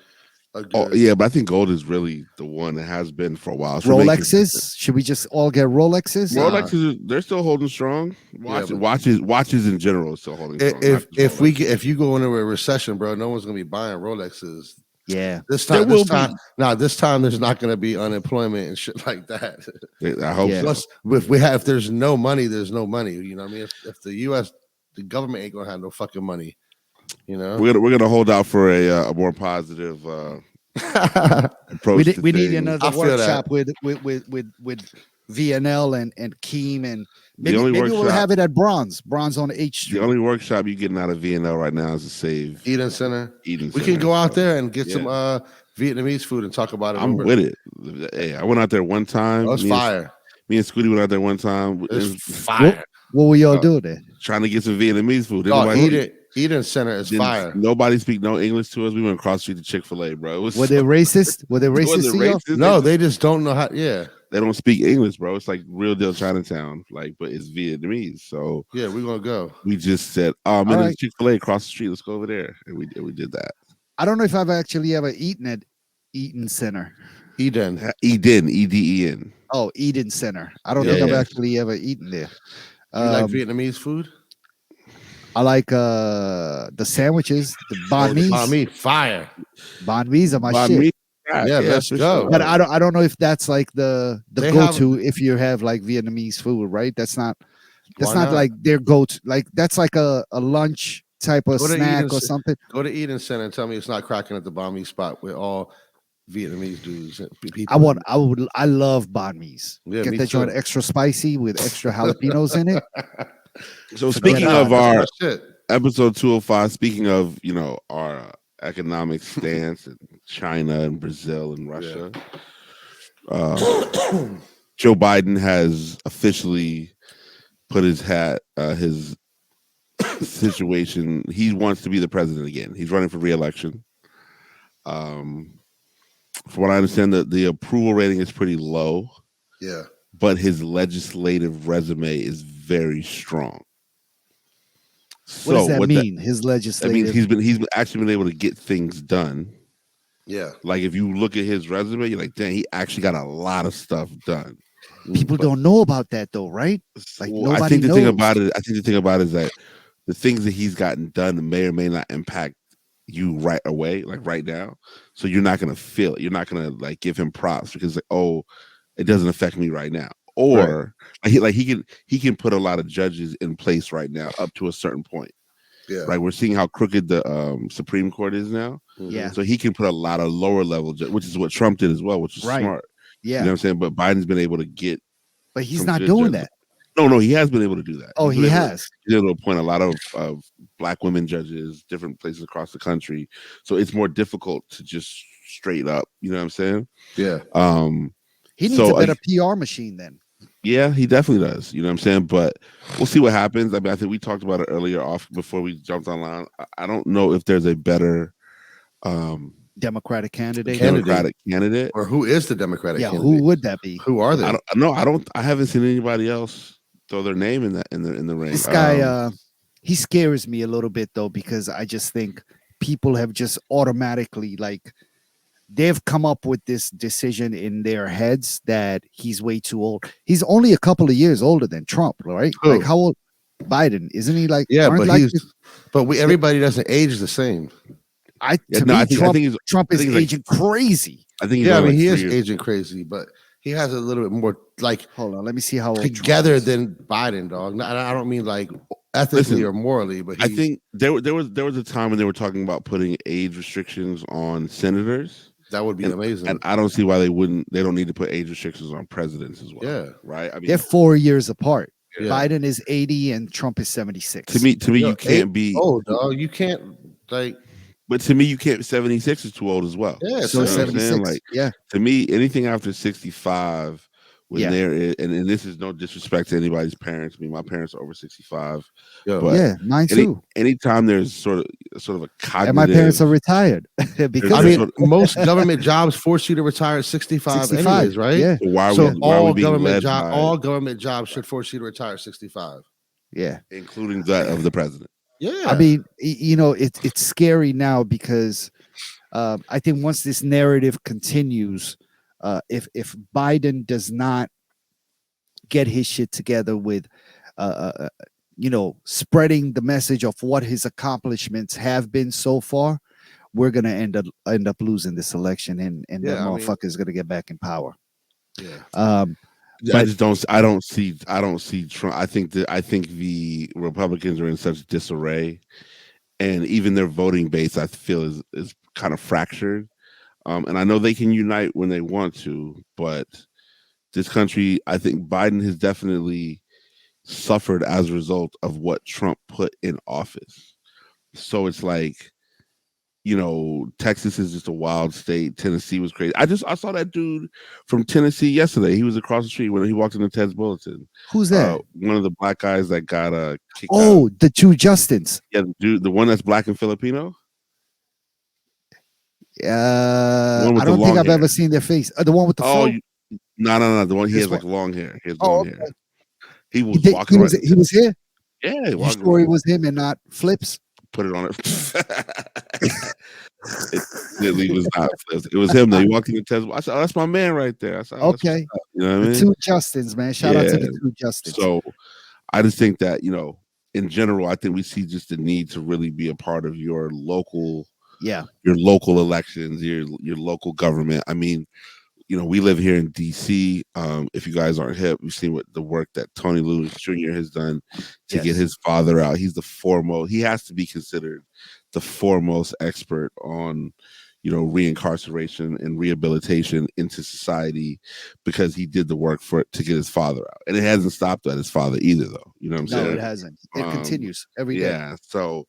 a Oh good. yeah, but I think gold is really the one that has been for a while. It's remained consistent. Rolexes, should we just all get Rolexes? Nah. Rolexes, they're still holding strong. Yeah, but- Watches in general is still holding strong. not just Rolex. If you go into a recession, bro, no one's gonna be buying Rolexes. Yeah, This There time, will be. this time there's not gonna be unemployment and shit like that. I hope Yeah. so. Plus, if there's no money, there's no money. You know what I mean? If the US, the government ain't gonna have no fucking money. You know? We're gonna hold out for a more positive approach. we need things. another I feel that. workshop with VNL and Keem, and The maybe only we'll workshop- have it at Bronze on H The Street. only workshop you're getting out of VNL right now is to save Eden Center. Eden. We Center, can go out so, there and get yeah. some Vietnamese food and talk about it. I'm with it. Hey, I went out there one time. Oh, it's fire. Me and Scooty went out there one time. It's fire. What will y'all do there? Trying to get some Vietnamese food. Oh, Eden Center is fire. Nobody speak no English to us. We went across the street to Chick-fil-A, bro. It was Were they racist? Were they racist to you? No, they just don't know how. Yeah, they don't speak English, bro. It's like real deal Chinatown, like, but it's Vietnamese. So yeah, we're gonna go. we just said, "Oh man, there's right. Chick-fil-A across the street. Let's go over there," and we did that. I don't know if I've actually ever eaten at Eaton Center. Eden, Eden. Oh, Eden Center. I don't Yeah, think I've yeah. actually ever eaten there. You like Vietnamese food? I like the sandwiches, the banh mi's. Banh mi, fire. Banh mi's are my Banh shit. mi, Yeah, let's for go. sure. But I don't know if that's like the They go-to if you have like Vietnamese food, right? That's Why not not? like their go-to. Like that's like a lunch type of Go to snack Eden or something. Go to Eden Center and tell me it's not cracking at the Banh mi spot with all Vietnamese dudes. And people. I love banh mi's. Yeah, Get me that joint too. extra spicy with extra jalapenos in it. So Forget speaking about of it. our That's my shit. episode 205, speaking of our economic stance in China and Brazil and Russia, Joe Biden has officially put his situation. He wants to be the president again. He's running for re-election. From what I understand, the approval rating is pretty low, Yeah. but his legislative resume is very strong. What does that what mean? His That legislative. means he's actually been able to get things done. Yeah. Like if you look at his resume, you're like, dang, he actually got a lot of stuff done. People don't know about that though, right? Like Well, I nobody think the knows. thing about it, is that the things that he's gotten done may or may not impact you right away, like right now. So you're not gonna feel it. You're not gonna like give him props because like, oh, it doesn't affect me right now. Or he can put a lot of judges in place right now up to a certain point. Yeah. Right, we're seeing how crooked the Supreme Court is now. Yeah. So he can put a lot of lower level, which is what Trump did as well, which is Right. smart. Yeah. You know what I'm saying? But Biden's been able to get. But he's some not good doing judges. that. No, he has been able to do that. Oh, He's he been able has. He's able to appoint a lot of black women judges, different places across the country. So it's more difficult to just straight up. You know what I'm saying? Yeah. He needs a better PR machine then. Yeah, he definitely does. You know what I'm saying? But we'll see what happens. I mean, I think we talked about it earlier off before we jumped online. I don't know if there's a better Democratic candidate. Or who is the Democratic candidate? Who would that be? Who are they? I haven't seen anybody else throw their name in the ring. This guy, he scares me a little bit though, because I just think people have just automatically they've come up with this decision in their heads that he's way too old. He's only a couple of years older than Trump, right? Who? Like how old? Biden, isn't he? Everybody doesn't age the same. Trump is aging crazy. I think he is aging crazy, but he has a little bit more hold on, let me see how old together than Biden, dog. I don't mean ethically or morally, but I think there was a time when they were talking about putting age restrictions on senators. That would be amazing. And I don't see why they don't need to put age restrictions on presidents as well. Yeah. Right. I mean, they're 4 years apart. Yeah. Biden is 80 and Trump is 76. To me, you can't be old, dog. You can't but to me, you can't. 76 is too old as well. Yeah. So 76. To me, anything after 65. When there is, and this is no disrespect to anybody's parents. I mean, my parents are over 65. But mine too. Anytime there's sort of a cognitive, and my parents are retired because most government jobs force you to retire at 65 anyways, right? Yeah. So all government jobs should force you to retire at 65. Yeah, including that of the president. Yeah, I mean, it's scary now because I think once this narrative continues. If Biden does not get his shit together with, spreading the message of what his accomplishments have been so far, we're gonna end up losing this election, and that motherfucker is gonna get back in power. Yeah. I don't see Trump. I think the Republicans are in such disarray, and even their voting base, I feel, is kind of fractured. And I know they can unite when they want to, but this country, I think Biden has definitely suffered as a result of what Trump put in office. So it's like, Texas is just a wild state. Tennessee was crazy. I saw that dude from Tennessee yesterday. He was across the street when he walked into Ted's Bulletin. Who's that? One of the black guys that got kicked out. Oh, the two Justins. Yeah, the one that's black and Filipino. I don't think I've ever seen their face. The one with the phone. No. The one he has long hair. He has long hair. He was walking. He was here. Yeah, you sure it was him and not Flips? Put it on it. It was not Flips. It was him. Though. He walked into Tesla. I said, "Oh, that's my man right there." I said, oh, okay. You know what I mean? The two Justins, man. Shout out to the two Justins. So, I just think that in general, I think we see just the need to really be a part of your local. Yeah, your local elections, your local government. I mean, we live here in DC. If you guys aren't hip, we've seen what the work that Tony Lewis Jr. has done to get his father out. He's the foremost. He has to be considered the foremost expert on, reincarceration and rehabilitation into society because he did the work to get his father out. And it hasn't stopped at his father either, though. You know what I'm saying? No, it hasn't. It continues every day. Yeah. So.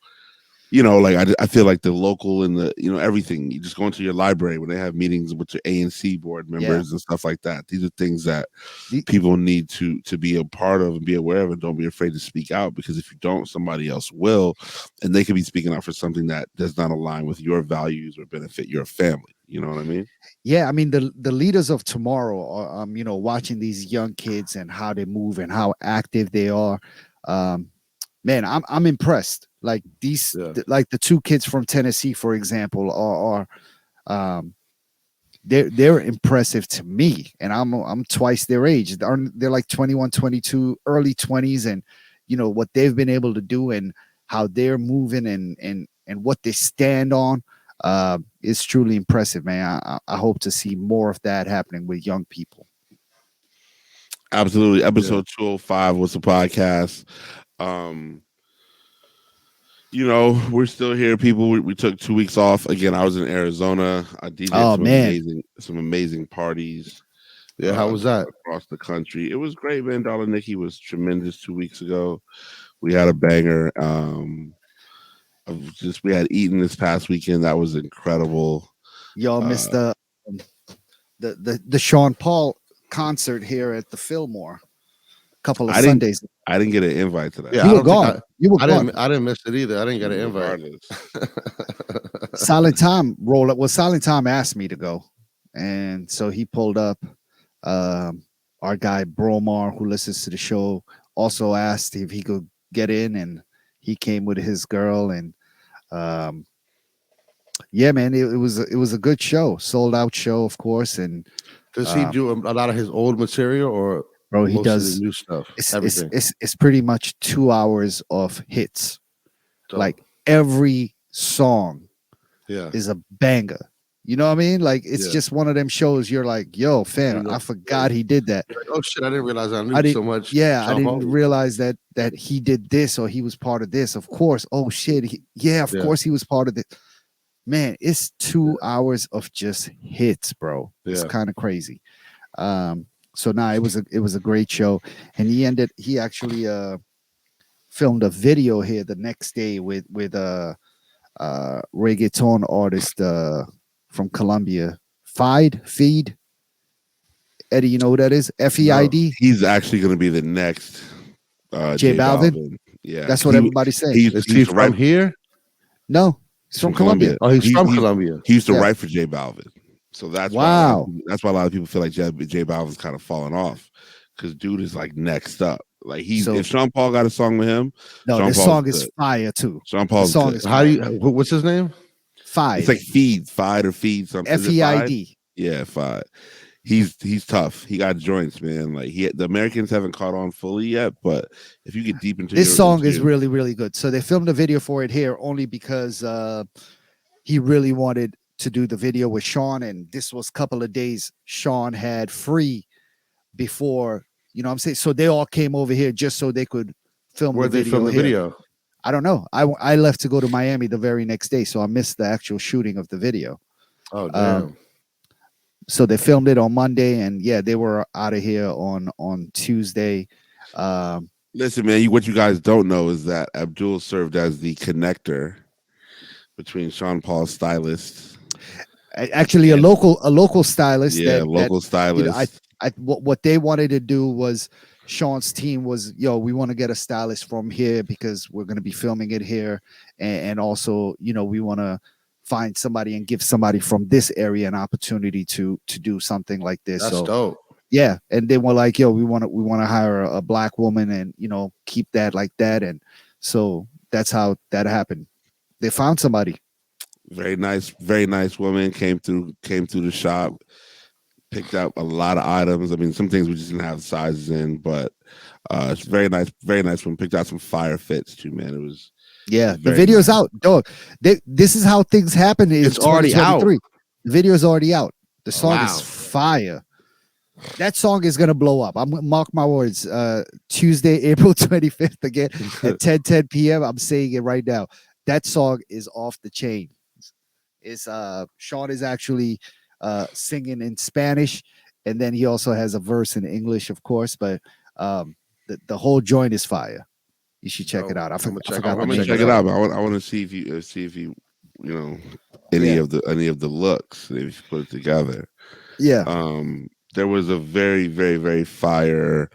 I feel like the local and the, everything, you just go into your library when they have meetings with your ANC board members and stuff like that. These are things that people need to be a part of and be aware of, and don't be afraid to speak out, because if you don't, somebody else will, and they could be speaking out for something that does not align with your values or benefit your family. You know what I mean? Yeah. I mean, the leaders of tomorrow are, watching these young kids and how they move and how active they are. Man, I'm impressed. Like these, like the two kids from Tennessee, for example, are they're impressive to me, and I'm twice their age. They're like 21, 22, early 20s, and what they've been able to do and how they're moving and what they stand on is truly impressive, man. I hope to see more of that happening with young people. Absolutely. Episode 205 was the podcast. We're still here, people. We took 2 weeks off. Again, I was in Arizona. I DJed some amazing parties. Yeah, how was that? Across the country. It was great, man. Dollar Nicky was tremendous 2 weeks ago. We had a banger. We had Eaton this past weekend. That was incredible. Y'all missed the Sean Paul concert here at the Fillmore a couple of I didn't Sundays. I didn't get an invite to that. Yeah, You I were don't think gone. You were I gone. didn't miss it either. I didn't get an invite. Regardless. Silent Tom rolled up. Well, Silent Tom asked me to go, and so he pulled up. Our guy Bromar, who listens to the show, also asked if he could get in, and he came with his girl. And yeah, man, it was a good show, sold out show, of course. And Does he do a lot of his old material or bro, he most of does the new stuff? it's Everything. it's pretty much 2 hours of hits. Dope. Like every song yeah. is a banger. You know what I mean? Like it's Yeah. just one of them shows you're like, yo, fam, know, I forgot he did that. You're like, oh shit, I didn't realize I knew I didn't- so much. Yeah, I Sean didn't Paul. realize that he did this or he was part of this. Of course. Oh shit. Of Yeah. course he was part of it. Man, it's 2 hours of just hits, bro. It's Yeah. kind of crazy. So now it was a great show. And he actually filmed a video here the next day with reggaeton artist from Colombia, Feed. Eddie, you know who that is? FEID. He's actually going to be the next J Balvin. Yeah, That's what everybody's saying. Is he from here? No, he's from Colombia. Oh, he's from Colombia. He used to Yeah. write for J Balvin, so that's Wow. that's why a lot of people feel like J Balvin's kind of falling off because dude is like next up. Like if Sean Paul got a song with him, No, Sean this Paul's song is good. fire too. Sean Paul's song good. is How do you? What's his name? Feid. It's like Feed or Feed something. Is it Feid? FEID. Yeah, Feid. He's tough. He got joints, man. Like the Americans haven't caught on fully yet, but if you get deep into This song is really, really good. So they filmed a video for it here only because he really wanted to do the video with Sean, and this was a couple of days Sean had free before, you know what I'm saying? So they all came over here just so they could film Where the they video. film the here. video? I don't know. I left to go to Miami the very next day, so I missed the actual shooting of the video. Oh damn. So they filmed it on Monday, and yeah, they were out of here on Tuesday. Listen, man, what you guys don't know is that Abdul served as the connector between Sean Paul's stylist. Actually, a local stylist. Yeah, local stylist. What they wanted to do was Sean's team was, we want to get a stylist from here because we're going to be filming it here, and also, we want to find somebody and give somebody from this area an opportunity to do something like this. That's dope. Yeah, and they were like, we want to hire a black woman and keep that like that, and so that's how that happened. They found somebody. Very nice woman came through the shop, picked up a lot of items. I mean, some things we just didn't have sizes in, but it's very nice one. Picked out some fire fits too, man. It was the video's out, dog. This is how things happen. It's already out. The video's already out. The song is fire. That song is gonna blow up. I'm mark my words. Tuesday, April 25th again at 10 p.m. I'm saying it right now. That song is off the chain. It's Sean is actually singing in Spanish, and then he also has a verse in English, of course. But the whole joint is fire. You should check it out. I forgot. I'm gonna check it out. I want to see if you any of the looks if you put it together. Yeah. There was a very, very, very fire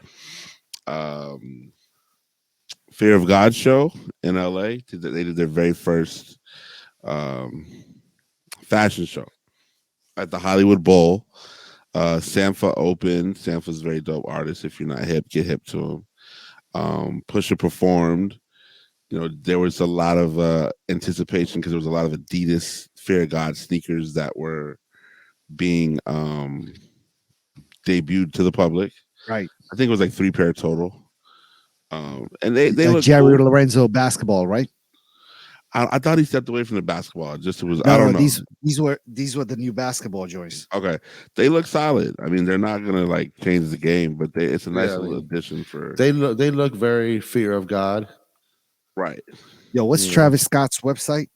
Fear of God show in LA. They did their very first fashion show at the Hollywood Bowl. Sampha opened. Sampha's a very dope artist. If you're not hip, get hip to him. Pusha performed. There was a lot of anticipation because there was a lot of Adidas Fear of God sneakers that were being debuted to the public. Right. I think it was like 3 pair total. And they look Jerry cool. Lorenzo basketball, right? I thought he stepped away from the basketball. I don't know. These were the new basketball joints. Okay, they look solid. I mean, they're not gonna like change the game, but it's a nice little addition for. They look very Fear of God. Right. Yo, what's Travis Scott's website?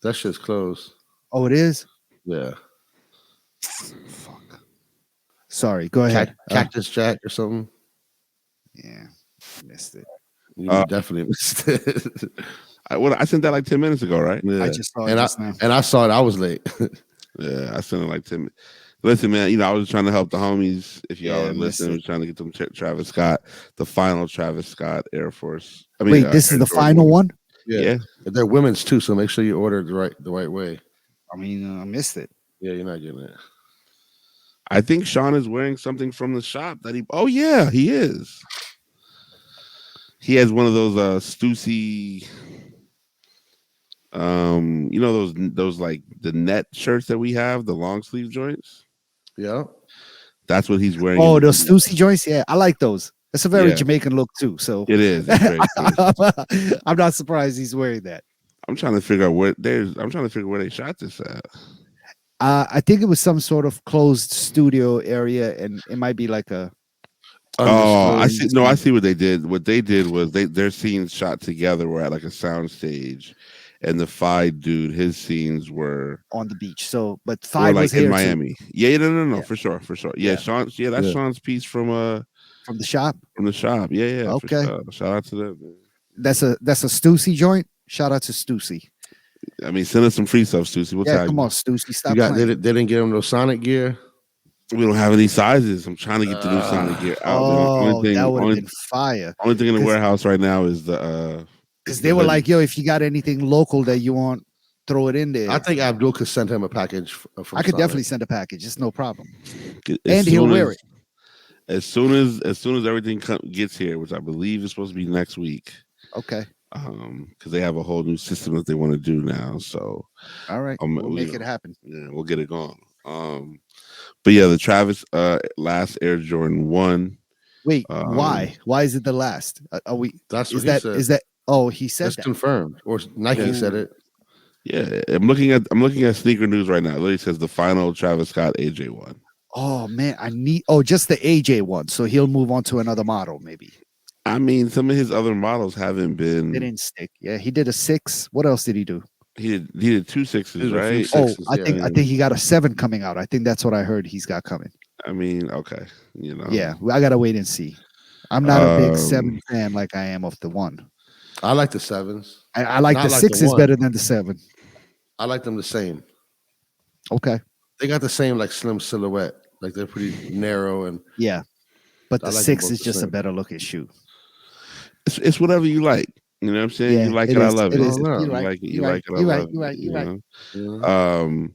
That shit's closed. Oh, it is? Yeah. Fuck. Sorry, go ahead. Cactus Jack or something. Yeah, missed it. You definitely missed it. I sent that like 10 minutes ago, right? Yeah. I just saw it just now. And I saw it. I was late. Yeah, I sent it like 10. Listen, man. I was trying to help the homies. If y'all Yeah, are I missed listening, I it. was trying to get them Travis Scott, the final Travis Scott Air Force. Wait, this is Air the Jordan final one? Yeah. Yeah. They're women's too, so make sure you order the right way. I mean, I missed it. Yeah, you're not getting it. I think Sean is wearing something from the shop that he. Oh yeah, he is. He has one of those Stussy, those like the net shirts that we have, the long sleeve joints. Yeah. That's what he's wearing. Oh, those Stussy joints? Yeah, I like those. It's a very Yeah. Jamaican look too. So It is. It's very cool. I'm not surprised he's wearing that. I'm trying to figure out where they shot this at. I think it was some sort of closed studio area, and it might be like a. Oh, I Undisclosed. see. No, I see what they did. What they did was their scenes shot together were at like a sound stage, and the Phi dude, his scenes were on the beach. So, but were Five like was in here too, Miami. Yeah, no, Yeah. for sure. Yeah, Yeah. Sean. Yeah, that's Yeah. Sean's piece from from the shop. the shop. Yeah, for Okay. sure. Shout out to them. Man. That's a Stussy joint. Shout out to Stussy. I mean, send us some free stuff, Susie. We'll Yeah, tag come you. on, Stussy. Stop You got playing. they didn't get them no Sonic gear. We don't have any sizes. I'm trying to get the new Sonic gear out. Oh, that would have been fire. Only thing in the 'Cause- warehouse right now is the Because they were like, "Yo, if you got anything local that you want, throw it in there." I think Abdul could send him a package from I could Sonic. definitely send a package. It's no problem. as And he'll soon wear as- it. As soon as everything gets here, which I believe is supposed to be next week, Okay. because they have a whole new system that they want to do now. So All right. We'll make it happen. yeah, we'll get it going. But yeah, the Travis last Air Jordan 1. Wait, why? Why is it the last? Are we? That's what Is he that? said. Is that? Oh, he said That's that. confirmed, or Nike said it. Yeah, I'm looking at sneaker news right now. It literally says the final Travis Scott AJ 1. Oh man, I need. Oh, just the AJ one. So he'll move on to another model, maybe. I mean, some of his other models haven't been. They didn't stick. Yeah, he did a 6. What else did he do? He did 2 6s, He did a few right? sixes, I think he got a 7 coming out. I think that's what I heard he's got coming. I mean, okay, Yeah, I gotta wait and see. I'm not a big 7 fan like I am of the 1. I like the 7s. I like Not the like the 6 1. better than the 7. I like them the same. Okay. They got the same like slim silhouette. Like they're pretty narrow and Yeah, but I the like them 6 both is the just a same. better looking shoe. It's whatever you like. You know what I'm saying? Yeah, You like it it, I is. love It it. is. You You're like it. You You're like it. I You're love right. You're right. it. You're right. You know?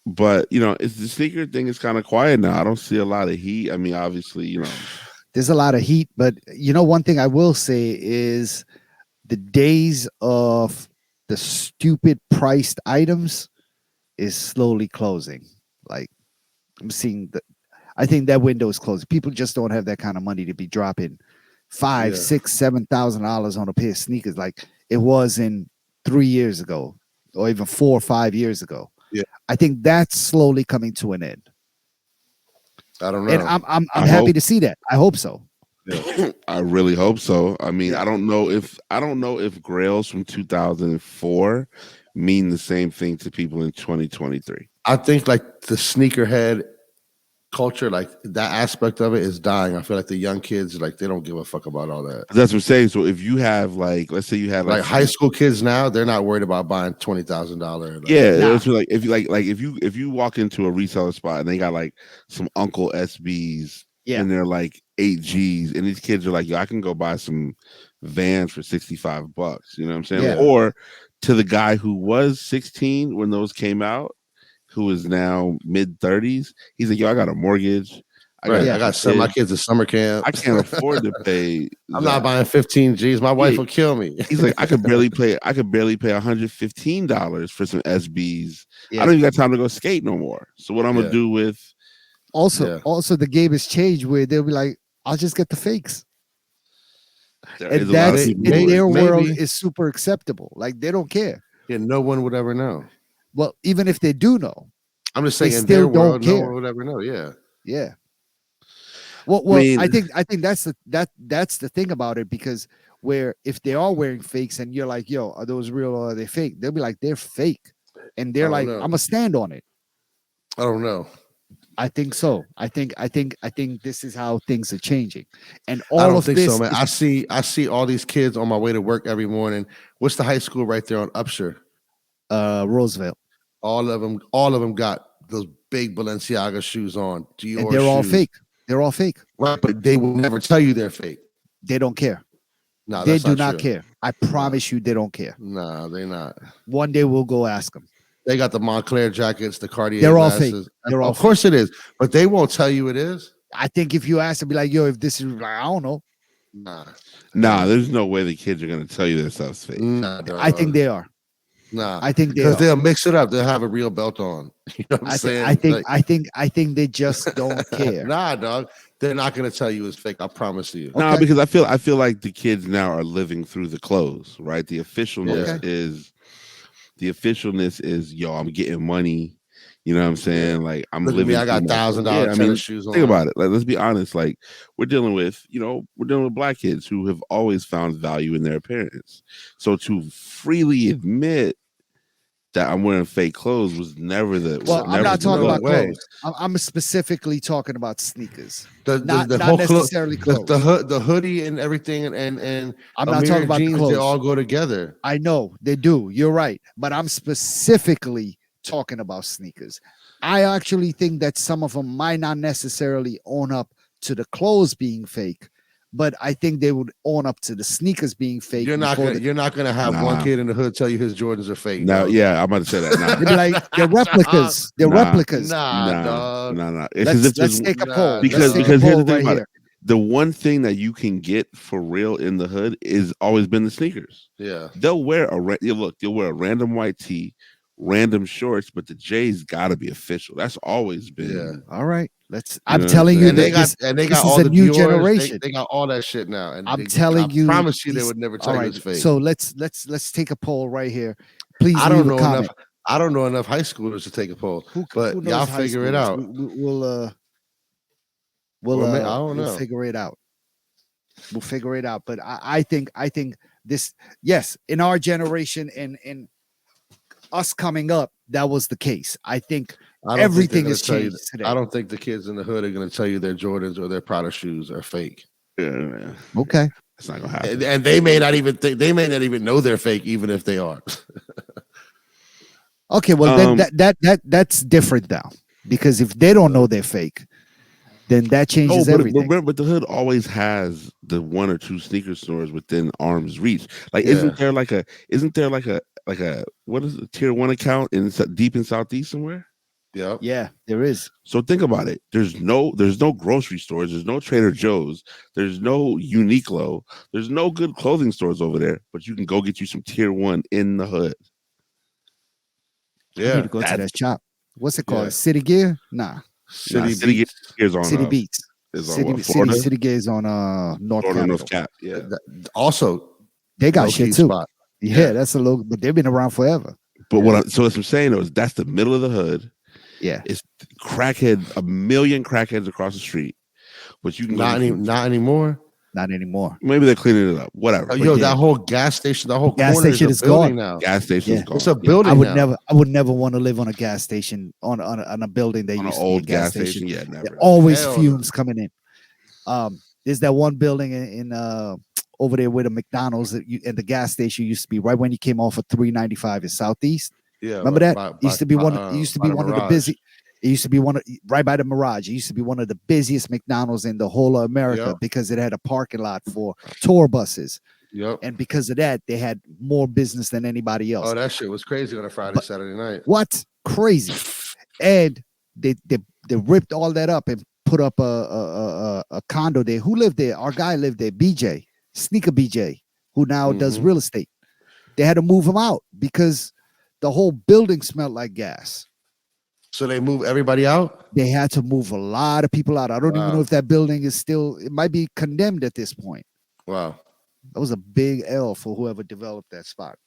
But it's the sneaker thing is kind of quiet now. I don't see a lot of heat. I mean, obviously, There's a lot of heat, but one thing I will say is the days of the stupid priced items is slowly closing. Like I'm seeing I think that window is closing. People just don't have that kind of money to be dropping $5,000, $6,000, $7,000 on a pair of sneakers like it was in 3 years ago, or even 4 or 5 years ago. Yeah. I think that's slowly coming to an end. I don't know. And I'm happy to see that. I hope so. Yeah. I really hope so. I mean, Yeah. I don't know if grails from 2004 mean the same thing to people in 2023. I think like the sneakerhead culture, like that aspect of it is dying. I feel like the young kids, like they don't give a fuck about all that. That's what I'm saying. So if you have let's say you had Like high school kids now, they're not worried about buying $20,000. yeah, Nah. it's like if you walk into a reseller spot and they got like some Uncle SBs Yeah. and they're like 8Gs and these kids are like, yo, I can go buy some Vans for $65. You know what I'm saying? Yeah. Or to the guy who was 16 when those came out, who is now mid 30s, he's like, yo, I got a mortgage. I got to send my kids to summer camp. I can't afford to pay. I'm not buying 15 G's. My wife will kill me. He's like, I could barely pay $115 for some SBs. Yeah. I don't even got time to go skate no more. So what I'm gonna do with Also the game has changed where they'll be like, I'll just get the fakes. there And is a lot of that's people in who- their world maybe. is super acceptable. Like they don't care. Yeah, no one would ever know. Well, even if they do know, I'm just They saying in still their world, don't no care. one would ever know. Yeah. yeah. Well, mean- I think that's the thing about it, because where if they are wearing fakes and you're like, yo, are those real or are they fake? They'll be like, they're fake. And they're I like, don't know. I'm gonna stand on it. I don't know. I think so. I think this is how things are changing. And I all don't of think this so, man. is- I see all these kids on my way to work every morning. What's the high school right there on Upshur? Roosevelt. All of them got those big Balenciaga shoes on. Dior And they're all shoes. fake. They're all fake. Right, but they will never tell you they're fake. They don't care. No, They that's do not not true. care. I promise you, they don't care. No, they're not. One day we'll go ask them. They got the Montclair jackets, the Cartier. They're all fake. glasses. They're all Of course it is, but they won't tell you it is. I think if you ask them, be like, yo, if this is, like, I don't know. Nah, there's no way the kids are gonna tell you their stuff's fake. Nah, I think they are. Nah, I think they because are. they'll mix it up. They'll have a real belt on. You know what I'm saying? I think they just don't care. Nah, dog. They're not gonna tell you it's fake. I promise you. No, because I feel like the kids now are living through the clothes, right? The officialness is yo, I'm getting money. You know what I'm saying? Like I'm Look at living. me, I got $1,000 tennis shoes on. Think about it. Like let's be honest. Like we're dealing with black kids who have always found value in their appearance. So to freely admit that I'm wearing fake clothes was never the. Well, I'm not talking about way. clothes. I'm specifically talking about sneakers. The Not whole necessarily clothes. The hoodie and everything and I'm not talking about jeans, the clothes. they all go together. I know they do. You're right, but I'm specifically talking about sneakers. I actually think that some of them might not necessarily own up to the clothes being fake, but I think they would own up to the sneakers being fake. You're not gonna have one kid in the hood tell you his Jordans are fake. No, yeah, I'm about to say that. Nah. They'd be like they're replicas. They're replicas. Nah, dog. Nah. Let's take a poll. Because here's the thing about it. The one thing that you can get for real in the hood is always been the sneakers. Yeah, they'll wear you'll wear a random white tee, random shorts, but the J's got to be official. That's always been. Yeah. All right. I'm telling you, they got all the new Dior's, generation. They got all that shit now. And I'm telling you, I promise you, they would never tell you it's fake. So let's take a poll right here. Please. I don't know enough. I don't know enough high schoolers to take a poll, but y'all figure it out. We'll I don't know. We'll figure it out. We'll figure it out. But I think this, yes, in our generation and in us coming up, that was the case. I think everything has changed today. I don't think the kids in the hood are going to tell you their Jordans or their Prada shoes are fake. Yeah. Okay. It's not going to happen. And they may not even know they're fake, even if they are. Okay, well then that's different now, because if they don't know they're fake, then that changes everything. But the hood always has the one or two sneaker stores within arm's reach. Like, isn't there like a what is it, tier 1 account deep in Southeast somewhere? Yeah, there is. So think about it. There's no grocery stores. There's no Trader Joe's. There's no Uniqlo. There's no good clothing stores over there. But you can go get you some tier 1 in the hood. Yeah, you need to go to that shop. What's it called? Yeah. City Gear? Nah. City Beats is on. City Beats. City Gear is on North Cap. Yeah. Also, they got shit too. Spot. Yeah, that's a little, but they've been around forever. But what I'm saying is that's the middle of the hood. Yeah, it's a million crackheads across the street, but you can not anymore. Not anymore. Maybe they're cleaning it up. Whatever. That whole gas station, the whole gas corner station is gone now. Gas station is gone. It's a building. I would never want to live on a gas station on a building that used to be a gas station. Yeah, never. There always fumes coming in. There's that one building in over there where the McDonald's and the gas station used to be, right when you came off of 395 in Southeast. Yeah, remember that? It used to be one of the busy. It used to be right by the Mirage. It used to be one of the busiest McDonald's in the whole of America because it had a parking lot for tour buses. Yep. And because of that, they had more business than anybody else. Oh, that shit was crazy on a Friday, Saturday night. What? Crazy. And they ripped all that up and put up a condo there. Who lived there? Our guy lived there, BJ, Sneaker BJ, who now does real estate. They had to move him out because the whole building smelled like gas. So they moved everybody out? They had to move a lot of people out. I don't even know if that building is still, it might be condemned at this point. Wow. That was a big L for whoever developed that spot.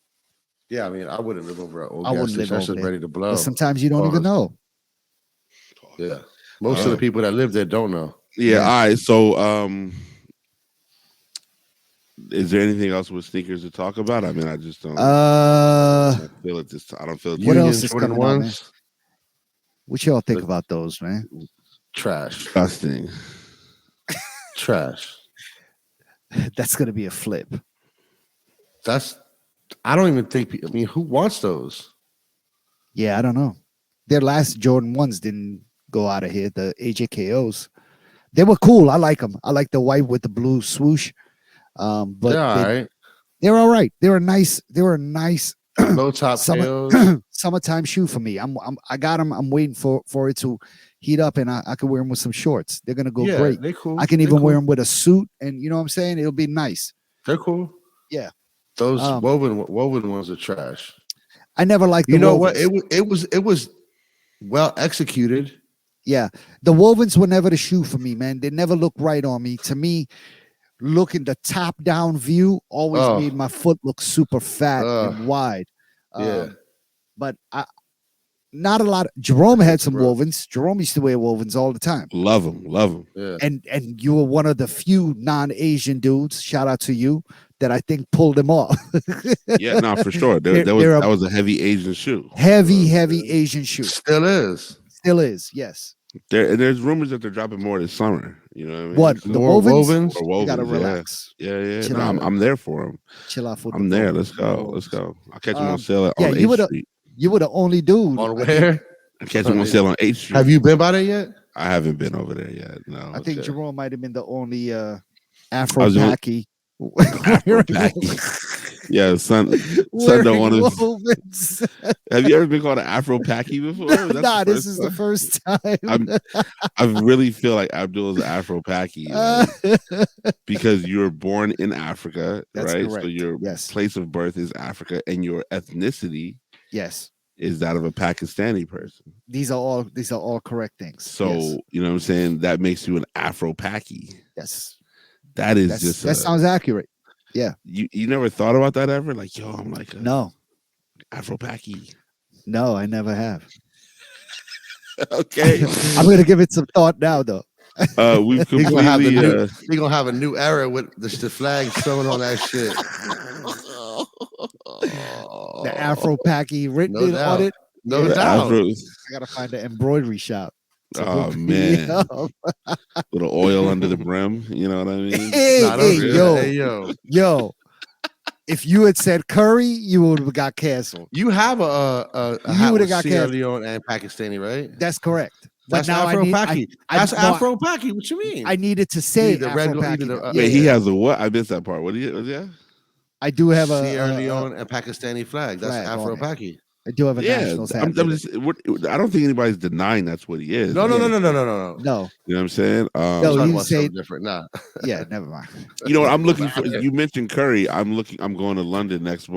Yeah, I mean, I wouldn't live over at old I wouldn't live over there. Ready to blow. But sometimes you don't even know. Yeah. Most of the people that live there don't know. Yeah, all right. So is there anything else with sneakers to talk about? I mean, I just don't I feel it this time. I don't feel it. What else is coming on, man? What y'all think about those, man? Trash. Disgusting. Trash. That's gonna be a flip. I don't even think. I mean, who wants those? Yeah, I don't know. their last Jordan 1s didn't go out of here. The AJKOs, they were cool. I like them. I like the white with the blue swoosh. But They're all right. they're all right. They were nice. They were nice. Low top KOs. Summertime shoe for me. I got them. I'm waiting for it to heat up, and I can wear them with some shorts. They're gonna go great. They're cool. I can even wear them with a suit, and you know what I'm saying. It'll be nice. They're cool. Yeah. Those woven ones are trash. I never liked. You know wovens. what? It was well executed. Yeah, the wovens were never the shoe for me, man. They never looked right on me. To me, looking the top down view always made my foot look super fat and wide. But not a lot. Jerome had some wovens. Jerome used to wear wovens all the time. Love them. Yeah. And you were one of the few non-Asian dudes. Shout out to you that I think pulled them off. Yeah, no, for sure. That was a heavy Asian shoe. Heavy Asian shoe. Still is. Yes. There's rumors that they're dropping more this summer. You know what I mean? What, the wovens? You gotta relax. Yeah. No, I'm there for them. Chill out. I'm there. Let's go. I'll catch them on sale on 8th Street. You were the only dude. On where? I catch them on sale on 8th Street. Have you been by there yet? I haven't been over there yet. No. I think Jerome might have been the only Afro-Packy. Yeah, son don't want to. Have you ever been called an Afro-Packy before? Nah, this is the first time. I really feel like Abdul is Afro-Packy because you're born in Africa, That's right? correct. So your place of birth is Africa, and your ethnicity, is that of a Pakistani person. These are all correct things. So you know what I'm saying? That makes you an Afro-Packy. Yes. That sounds accurate. Yeah. You never thought about that ever? Like, yo, I'm like no Afro-Packy. No, I never have. Okay. I'm gonna give it some thought now though. We've completely we're gonna have a new era with the flag sewn on that shit. The Afro-Packy written on it. No doubt. I gotta find an embroidery shop. Oh man, little oil under the brim. You know what I mean? Yo. If you had said Curry, you would have got canceled. You have a you would have got Sierra canceled. Leone and Pakistani, right? That's correct. That's Afro-Packy. That's Afro-Packy. What you mean? I needed to say the red. Wait, he has a what? I missed that part. What do you? Yeah. I do have a Sierra Leone and Pakistani flag. That's Afro-Packy. I do have a national I don't think anybody's denying that's what he is. No. No. You know what I'm saying? No, you say different. Nah. Yeah, never mind. You know what I'm looking for? You mentioned Curry. I'm going to London next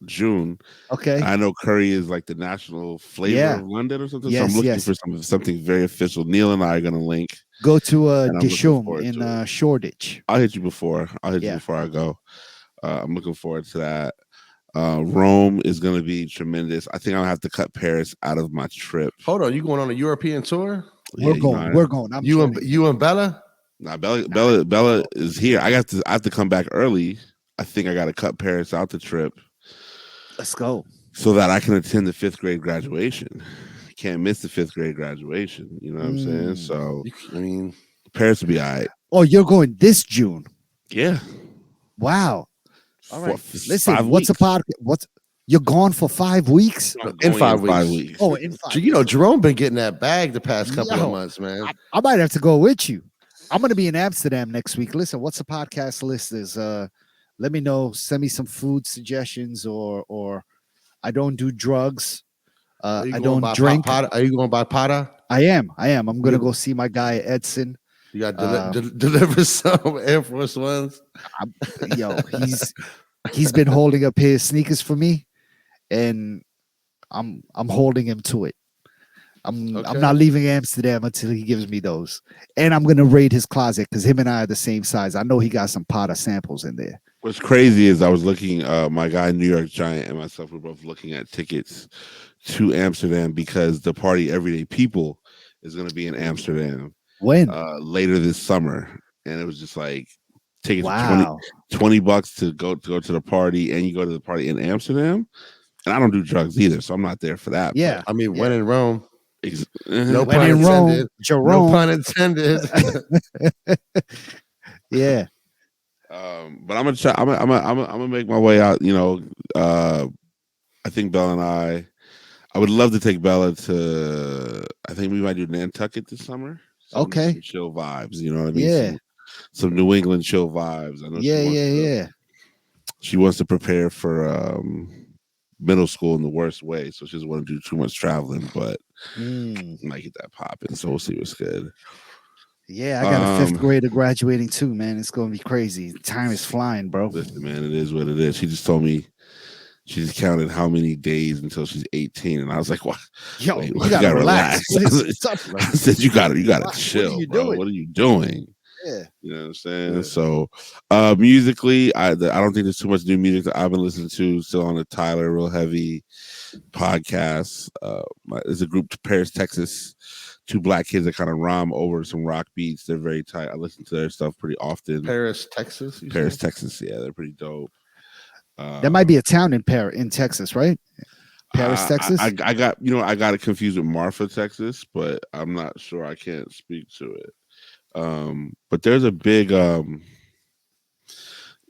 June. Okay. I know Curry is like the national flavor of London or something. So I'm looking for something very official. Neil and I are going to link. Go to Dishum in Shoreditch. I'll hit you before. Before I go. I'm looking forward to that. Rome is going to be tremendous. I think I'll have to cut Paris out of my trip. Hold on, you going on a European tour? We're going. You and Bella? Nah, Bella is here. I have to come back early. I think I got to cut Paris out the trip. Let's go. So that I can attend the 5th grade graduation. Can't miss the 5th grade graduation. You know what I'm saying? So I mean, Paris will be all right. Oh, you're going this June? Yeah. Wow. All right. Listen, what's a podcast? You're gone for 5 weeks? In 5 weeks. Oh, in 5 weeks. You know, Jerome been getting that bag the past couple of months, man. I might have to go with you. I'm going to be in Amsterdam next week. Listen, what's the podcast list is? Let me know. Send me some food suggestions or I don't do drugs. I don't drink. Are you going by Pata? I am. I'm going to go see my guy, Edson. You got to deliver some Air Force Ones. He's been holding up his sneakers for me, and I'm holding him to it. I'm not leaving Amsterdam until he gives me those, and I'm gonna raid his closet because him and I are the same size. I know he got some Potter samples in there. What's crazy is I was looking. My guy New York Giant and myself were both looking at tickets to Amsterdam because the party Everyday People is gonna be in Amsterdam. When? Later this summer, and it was just like tickets $20 to go to the party, and you go to the party in Amsterdam. And I don't do drugs either, so I'm not there for that. Yeah, I mean, when in Rome, no pun intended. No pun intended. Yeah. But I'm gonna try. I'm gonna make my way out. You know, I think Belle and I would love to take Bella to. I think we might do Nantucket this summer. Some Okay. chill vibes. You know what I mean? Yeah. Some New England chill vibes. I know Yeah. Yeah. Yeah. she wants to prepare for middle school in the worst way, so she doesn't want to do too much traveling, but might get that popping. So we'll see what's good. Yeah, I got a fifth grader graduating too, man. It's gonna be crazy. Time is flying, bro. Listen, man, it is what it is. She just told me she just counted how many days until she's 18, and I was like, "What? Yo, Wait, you gotta relax. I said, "You gotta chill, what are you bro. doing? What are you doing?" Yeah. You know what I'm saying? Yeah. So, musically, I don't think there's too much new music that I've been listening to. Still on the Tyler Real Heavy podcast. There's a group, Paris, Texas. Two black kids that kind of rhyme over some rock beats. They're very tight. I listen to their stuff pretty often. Paris, Texas. Paris, Texas. Yeah, they're pretty dope. There might be a town in Texas, right? Paris, Texas. I got I got it confused with Marfa, Texas, but I'm not sure. I can't speak to it. But there's a big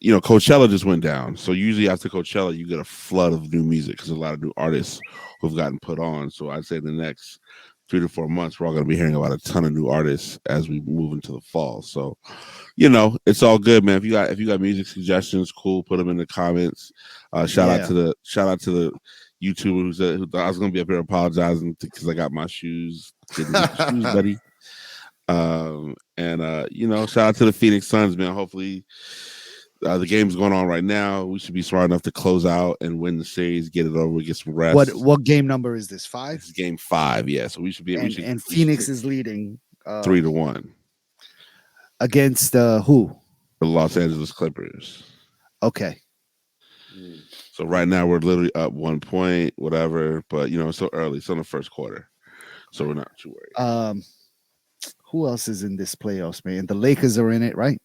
Coachella just went down. So usually after Coachella, you get a flood of new music because a lot of new artists who've gotten put on. So I'd say the next 3 to 4 months, we're all going to be hearing about a ton of new artists as we move into the fall. So, it's all good, man. If you got music suggestions, cool. Put them in the comments. Shout out to the YouTuber who thought I was going to be up here apologizing because I got my shoes. Didn't get the shoes, buddy. Shout out to the Phoenix Suns, man. Hopefully the game's going on right now. We should be smart enough to close out and win the series, get it over, get some rest. What game number is this? 5? This is game 5, yeah. So we should be and Phoenix is leading 3-1 against who? The Los Angeles Clippers. Okay. So right now we're literally up 1 point, whatever, but it's so early. It's in the first quarter. So we're not too worried. Who else is in this playoffs, man? The Lakers are in it, right?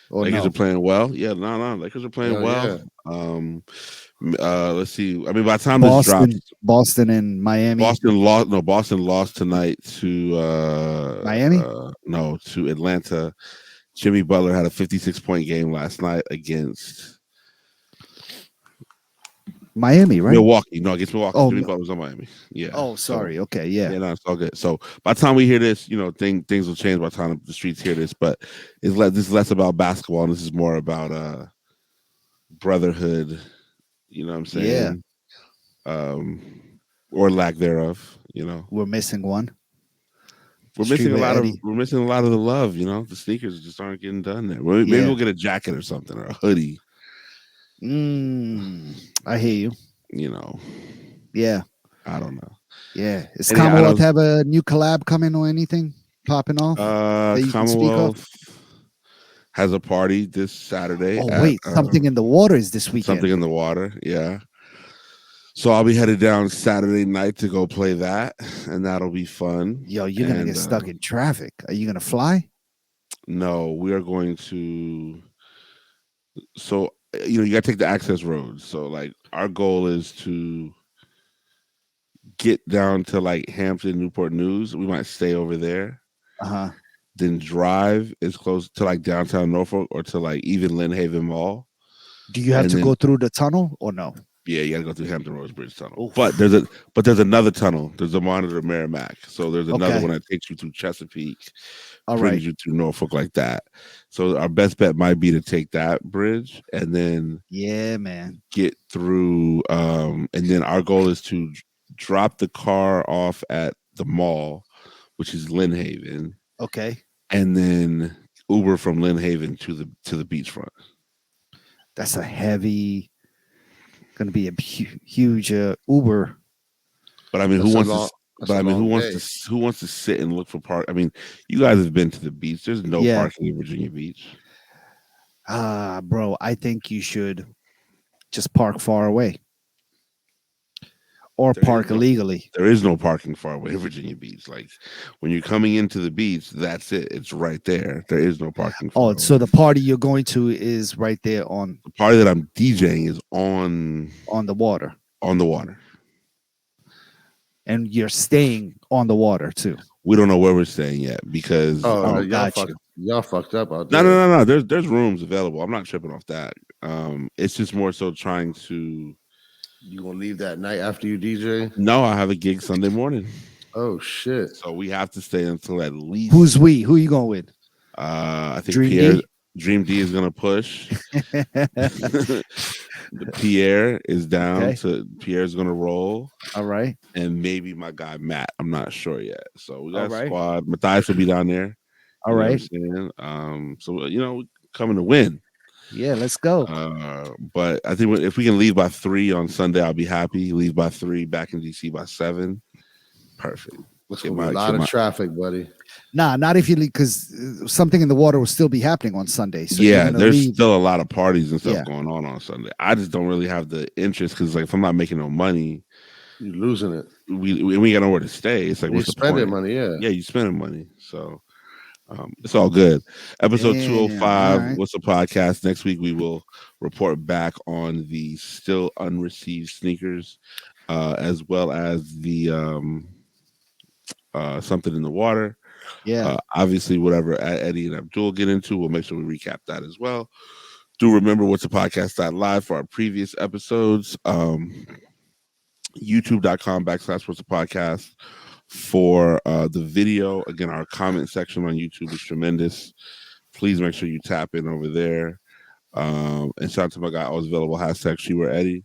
Or Lakers are playing well. Yeah, no. Lakers are playing well. Yeah. Let's see. I mean, by the time this drops, Boston and Miami. Boston lost tonight to Miami. No, to Atlanta. Jimmy Butler had a 56-point game last night against Miami, right? Milwaukee. No, against Milwaukee. Oh, Jimmy Butler's on Miami. Yeah. Oh, sorry. So, okay, yeah. Yeah, no, it's all good. So by the time we hear this, things will change by the time the streets hear this. But this is less about basketball, and this is more about brotherhood. You know what I'm saying? Yeah. Or lack thereof. We're missing one. We're missing a lot of the love. The sneakers just aren't getting done there. Maybe we'll get a jacket or something or a hoodie. I hear you. Yeah. I don't know. Yeah. Is Commonwealth have a new collab coming or anything popping off? Commonwealth has a party this Saturday. Oh, wait. Something in the Water is this weekend. Something in the Water. Yeah. So I'll be headed down Saturday night to go play that, and that'll be fun. Yo, you're going to get stuck in traffic. Are you going to fly? No, we are going to. So, you got to take the access roads. So, like, our goal is to get down to, like, Hampton, Newport News. We might stay over there. Uh-huh. Then drive as close to, like, downtown Norfolk or to, like, even Lynn Haven Mall. Do you have to go through the tunnel or no? Yeah, you got to go through Hampton Roads Bridge Tunnel. Oof. But there's another tunnel. There's a Monitor Merrimack. So there's another one that takes you through Chesapeake. Brings you through Norfolk like that. So our best bet might be to take that bridge and then get through. And then our goal is to drop the car off at the mall, which is Lynn Haven. Okay. And then Uber from Lynn Haven to the beachfront. That's a heavy. Going to be a huge Uber. But I mean, who wants to sit and look for park? I mean, you guys have been to the beach. There's no parking in Virginia Beach. Bro, I think you should just park far away. Or park illegally. There is no parking far away in Virginia Beach. Like when you're coming into the beach, that's it. It's right there. There is no parking. Oh, so the party you're going to is right there on the party that I'm DJing is on the water. On the water. And you're staying on the water too. We don't know where we're staying yet because y'all fucked up out there. No. There's rooms available. I'm not tripping off that. It's just more so trying to You gonna leave that night after you DJ? No, I have a gig Sunday morning. Oh shit! So we have to stay until at least. Who's we? Who you going with? I think Dream Pierre D? Dream D is gonna push. Pierre is down Okay. to Pierre's gonna roll. All right. And maybe my guy Matt. I'm not sure yet. So we got All a right. squad. Matthias will be down there. All You know right. what I'm saying? So coming to win. Yeah, let's go. But I think if we can leave by 3 on Sunday, I'll be happy. Leave by 3, back in DC by 7. Perfect. It's gonna be a lot of traffic, buddy. Nah, not if you leave, because something in the water will still be happening on Sunday. So yeah, there's still a lot of parties and stuff going on Sunday. I just don't really have the interest because, like, if I'm not making no money, you're losing it. We got nowhere to stay. It's like, you what's the spending point? money? Yeah, you spending money. So it's all good. Episode 205. Right. What's the podcast? Next week we will report back on the still unreceived sneakers, as well as the something in the water. Yeah. Obviously, whatever Eddie and Abdul get into, we'll make sure we recap that as well. Do remember What's the Podcast.live for our previous episodes. YouTube.com/What's the Podcast for the video. Again, our comment section on YouTube is tremendous. Please make sure you tap in over there. And shout out to my guy, always available, #She Were Eddie.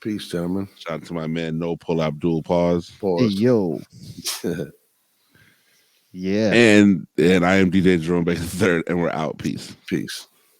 Peace, gentlemen. Shout out to my man, No Pull Abdul. Pause. Hey, yo. Yeah. And I am DJ Jerome Baker III, and we're out. Peace. Peace.